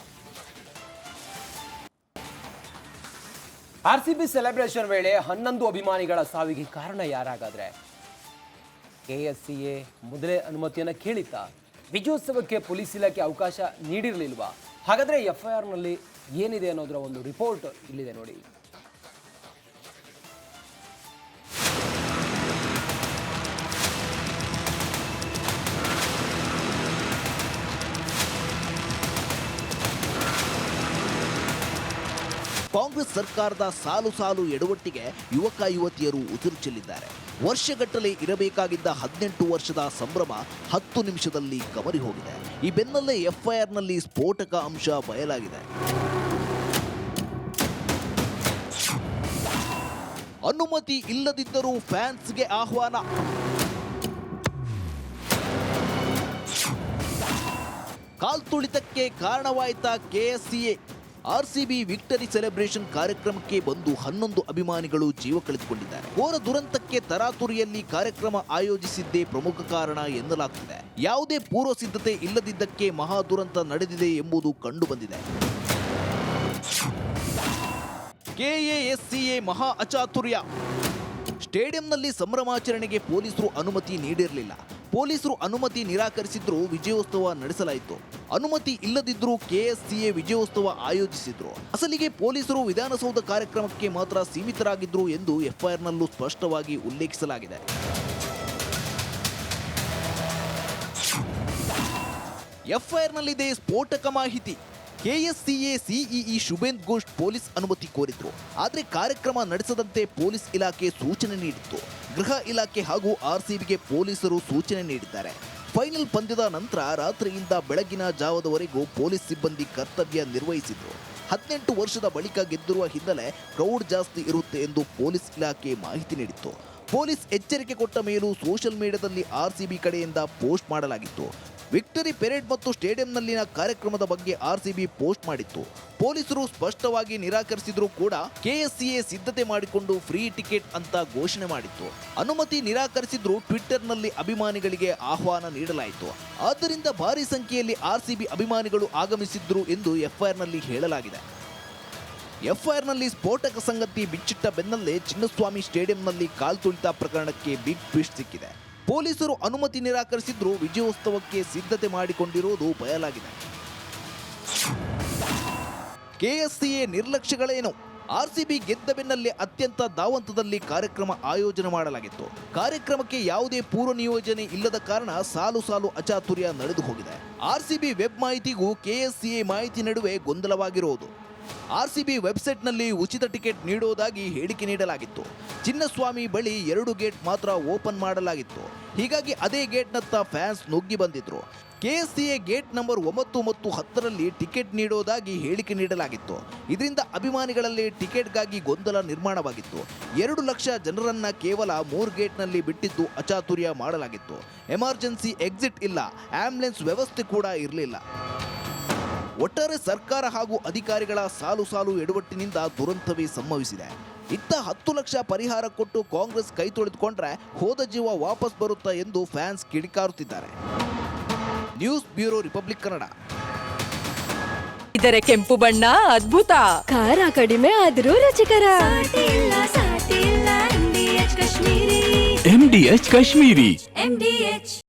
RCB ಸೆಲೆಬ್ರೇಷನ್ ವೇಳೆ 11 ಅಭಿಮಾನಿಗಳ ಸಾವಿಗೆ ಕಾರಣ ಯಾರಾಗಾದ್ರೆ? KSCA ಮೊದಲೇ ಅನುಮತಿಯನ್ನು ಕೇಳಿತ್ತಾ? ವಿಜಯೋತ್ಸವಕ್ಕೆ ಪೊಲೀಸ್ ಇಲಾಖೆ ಅವಕಾಶ ನೀಡಿರಲಿಲ್ವಾ? ಹಾಗಾದರೆ FIRನಲ್ಲಿ ಏನಿದೆ ಅನ್ನೋದರ ಒಂದು ರಿಪೋರ್ಟ್ ಇಲ್ಲಿದೆ ನೋಡಿ. ಕಾಂಗ್ರೆಸ್ ಸರ್ಕಾರದ ಸಾಲು ಸಾಲು ಎಡವಟ್ಟಿಗೆ ಯುವಕ ಯುವತಿಯರು ಉಸಿರು ಚೆಲ್ಲಿದ್ದಾರೆ. ವರ್ಷಗಟ್ಟಲೆ ಇರಬೇಕಾಗಿದ್ದ 18 ವರ್ಷದ ಸಂಭ್ರಮ 10 ನಿಮಿಷದಲ್ಲಿ ಕಮರಿ ಹೋಗಿದೆ. ಈ ಬೆನ್ನಲ್ಲೇ FIRನಲ್ಲಿ ಸ್ಫೋಟಕ ಅಂಶ ಬಯಲಾಗಿದೆ. ಅನುಮತಿ ಇಲ್ಲದಿದ್ದರೂ ಫ್ಯಾನ್ಸ್ಗೆ ಆಹ್ವಾನ. ಕಾಲ್ತುಳಿತಕ್ಕೆ ಕಾರಣವಾಯಿತಾ KSCA? RCB ವಿಕ್ಟರಿ ಸೆಲೆಬ್ರೇಷನ್ ಕಾರ್ಯಕ್ರಮಕ್ಕೆ ಬಂದು 11 ಅಭಿಮಾನಿಗಳು ಜೀವ ಕಳೆದುಕೊಂಡಿದ್ದಾರೆ. ಘೋರ ದುರಂತಕ್ಕೆ ತರಾತುರಿಯಲ್ಲಿ ಕಾರ್ಯಕ್ರಮ ಆಯೋಜಿಸಿದ್ದೇ ಪ್ರಮುಖ ಕಾರಣ ಎನ್ನಲಾಗ್ತಿದೆ. ಯಾವುದೇ ಪೂರ್ವ ಸಿದ್ಧತೆ ಇಲ್ಲದಿದ್ದಕ್ಕೆ ಮಹಾ ದುರಂತ ನಡೆದಿದೆ ಎಂಬುದು ಕಂಡು ಬಂದಿದೆ. KASCA ಮಹಾ ಅಚಾತುರ್ಯ. ಸ್ಟೇಡಿಯಂನಲ್ಲಿ ಸಂಭ್ರಮಾಚರಣೆಗೆ ಪೊಲೀಸರು ಅನುಮತಿ ನೀಡಿರಲಿಲ್ಲ. ಪೊಲೀಸರು ಅನುಮತಿ ನಿರಾಕರಿಸಿದ್ರು ವಿಜಯೋತ್ಸವ ನಡೆಸಲಾಯಿತು. ಅನುಮತಿ ಇಲ್ಲದಿದ್ದರೂ KSCA ವಿಜಯೋತ್ಸವ ಆಯೋಜಿಸಿದ್ರು. ಅಸಲಿಗೆ ಪೊಲೀಸರು ವಿಧಾನಸೌಧ ಕಾರ್ಯಕ್ರಮಕ್ಕೆ ಮಾತ್ರ ಸೀಮಿತರಾಗಿದ್ರು ಎಂದು FIRನಲ್ಲೂ ಸ್ಪಷ್ಟವಾಗಿ ಉಲ್ಲೇಖಿಸಲಾಗಿದೆ. FIRನಲ್ಲಿದೆ ಸ್ಫೋಟಕ ಮಾಹಿತಿ. KSCA CEE ಶುಭೇಂದ್ ಘೋಷ್ ಪೊಲೀಸ್ ಅನುಮತಿ ಕೋರಿದ್ರು. ಆದರೆ ಕಾರ್ಯಕ್ರಮ ನಡೆಸದಂತೆ ಪೊಲೀಸ್ ಇಲಾಖೆ ಸೂಚನೆ ನೀಡಿತ್ತು. ಗೃಹ ಇಲಾಖೆ ಹಾಗೂ RCBಗೆ ಪೊಲೀಸರು ಸೂಚನೆ ನೀಡಿದ್ದಾರೆ. ಫೈನಲ್ ಪಂದ್ಯದ ನಂತರ ರಾತ್ರಿಯಿಂದ ಬೆಳಗಿನ ಜಾವದವರೆಗೂ ಪೊಲೀಸ್ ಸಿಬ್ಬಂದಿ ಕರ್ತವ್ಯ ನಿರ್ವಹಿಸಿದ್ರು. 18 ವರ್ಷದ ಬಳಿಕ ಗೆದ್ದಿರುವ ಹಿನ್ನೆಲೆ ಕ್ರೌಡ್ ಜಾಸ್ತಿ ಇರುತ್ತೆ ಎಂದು ಪೊಲೀಸ್ ಇಲಾಖೆ ಮಾಹಿತಿ ನೀಡಿತ್ತು. ಪೊಲೀಸ್ ಎಚ್ಚರಿಕೆ ಕೊಟ್ಟ ಮೇಲೂ ಸೋಷಿಯಲ್ ಮೀಡಿಯಾದಲ್ಲಿ RCB ಕಡೆಯಿಂದ ಪೋಸ್ಟ್ ಮಾಡಲಾಗಿತ್ತು. ವಿಕ್ಟರಿ ಪೆರೇಡ್ ಮತ್ತು ಸ್ಟೇಡಿಯಂನಲ್ಲಿನ ಕಾರ್ಯಕ್ರಮದ ಬಗ್ಗೆ ಆರ್ಸಿಬಿ ಪೋಸ್ಟ್ ಮಾಡಿತ್ತು. ಪೊಲೀಸರು ಸ್ಪಷ್ಟವಾಗಿ ನಿರಾಕರಿಸಿದ್ರೂ ಕೂಡ ಕೆಎಸ್ಸಿಎ ಸಿದ್ಧತೆ ಮಾಡಿಕೊಂಡು ಫ್ರೀ ಟಿಕೆಟ್ ಅಂತ ಘೋಷಣೆ ಮಾಡಿತ್ತು. ಅನುಮತಿ ನಿರಾಕರಿಸಿದ್ರೂ ಟ್ವಿಟ್ಟರ್ನಲ್ಲಿ ಅಭಿಮಾನಿಗಳಿಗೆ ಆಹ್ವಾನ ನೀಡಲಾಯಿತು. ಆದ್ದರಿಂದ ಭಾರಿ ಸಂಖ್ಯೆಯಲ್ಲಿ ಆರ್ಸಿಬಿ ಅಭಿಮಾನಿಗಳು ಆಗಮಿಸಿದ್ರು ಎಂದು ಎಫ್ಐಆರ್ನಲ್ಲಿ ಹೇಳಲಾಗಿದೆ. ಎಫ್ಐಆರ್ನಲ್ಲಿ ಸ್ಫೋಟಕ ಸಂಗತಿ ಬಿಚ್ಚಿಟ್ಟ ಬೆನ್ನಲ್ಲೇ ಚಿನ್ನಸ್ವಾಮಿ ಸ್ಟೇಡಿಯಂನಲ್ಲಿ ಕಾಲ್ತುಳಿತ ಪ್ರಕರಣಕ್ಕೆ ಬಿಗ್ ಟ್ವಿಸ್ಟ್ ಸಿಕ್ಕಿದೆ. ಪೊಲೀಸರು ಅನುಮತಿ ನಿರಾಕರಿಸಿದ್ರೂ ವಿಜಯೋತ್ಸವಕ್ಕೆ ಸಿದ್ಧತೆ ಮಾಡಿಕೊಂಡಿರುವುದು ಬಯಲಾಗಿದೆ. ಕೆಎಸ್ಸಿಎ ನಿರ್ಲಕ್ಷ್ಯಗಳೇನು? ಆರ್ಸಿಬಿ ಗೆದ್ದ ಬೆನ್ನಲ್ಲೇ ಅತ್ಯಂತ ಧಾವಂತದಲ್ಲಿ ಕಾರ್ಯಕ್ರಮ ಆಯೋಜನೆ ಮಾಡಲಾಗಿತ್ತು. ಕಾರ್ಯಕ್ರಮಕ್ಕೆ ಯಾವುದೇ ಪೂರ್ವ ನಿಯೋಜನೆ ಇಲ್ಲದ ಕಾರಣ ಸಾಲು ಸಾಲು ಅಚಾತುರ್ಯ ನಡೆದು ಹೋಗಿದೆ. ಆರ್ಸಿಬಿ ವೆಬ್ ಮಾಹಿತಿಗೂ ಕೆಎಸ್ಸಿಎ ಮಾಹಿತಿ ನಡುವೆ ಗೊಂದಲವಾಗಿರುವುದು. ಆರ್ಸಿಬಿ ವೆಬ್ಸೈಟ್ನಲ್ಲಿ ಉಚಿತ ಟಿಕೆಟ್ ನೀಡುವುದಾಗಿ ಹೇಳಿಕೆ ನೀಡಲಾಗಿತ್ತು. ಚಿನ್ನಸ್ವಾಮಿ ಬಳಿ 2 ಗೇಟ್ ಮಾತ್ರ ಓಪನ್ ಮಾಡಲಾಗಿತ್ತು. ಹೀಗಾಗಿ ಅದೇ ಗೇಟ್ನತ್ತ ಫ್ಯಾನ್ಸ್ ನುಗ್ಗಿ ಬಂದಿದ್ರು. ಕೆಎಸ್ಸಿಎ ಗೇಟ್ ನಂಬರ್ 9 ಮತ್ತು 10ರಲ್ಲಿ ಟಿಕೆಟ್ ನೀಡುವುದಾಗಿ ಹೇಳಿಕೆ ನೀಡಲಾಗಿತ್ತು. ಇದರಿಂದ ಅಭಿಮಾನಿಗಳಲ್ಲಿ ಟಿಕೆಟ್ಗಾಗಿ ಗೊಂದಲ ನಿರ್ಮಾಣವಾಗಿತ್ತು. 2 ಲಕ್ಷ ಜನರನ್ನ ಕೇವಲ 3 ಗೇಟ್ನಲ್ಲಿ ಬಿಟ್ಟಿದ್ದು ಅಚಾತುರ್ಯ ಮಾಡಲಾಗಿತ್ತು. ಎಮರ್ಜೆನ್ಸಿ ಎಕ್ಸಿಟ್ ಇಲ್ಲ, ಆಂಬ್ಯುಲೆನ್ಸ್ ವ್ಯವಸ್ಥೆ ಕೂಡ ಇರಲಿಲ್ಲ. ಒಟ್ಟಾರೆ ಸರ್ಕಾರ ಹಾಗೂ ಅಧಿಕಾರಿಗಳ ಸಾಲು ಸಾಲು ಎಡವಟ್ಟಿನಿಂದ ದುರಂತವೇ ಸಂಭವಿಸಿದೆ. ಇತ್ತ 10 ಲಕ್ಷ ಪರಿಹಾರ ಕೊಟ್ಟು ಕಾಂಗ್ರೆಸ್ ಕೈ ತೊಳೆದುಕೊಂಡ್ರೆ ಹೋದ ಜೀವ ವಾಪಸ್ ಬರುತ್ತಾ ಎಂದು ಫ್ಯಾನ್ಸ್ ಕಿಡಿಕಾರುತ್ತಿದ್ದಾರೆ. News bureau, Republic Kannada. ಇದರ ಕೆಂಪು ಬಣ್ಣ ಅದ್ಭುತ, ಖಾರ ಕಡಿಮೆ ಆದರೂ ರುಚಿಕರ. MDH ಕಾಶ್ಮೀರಿ.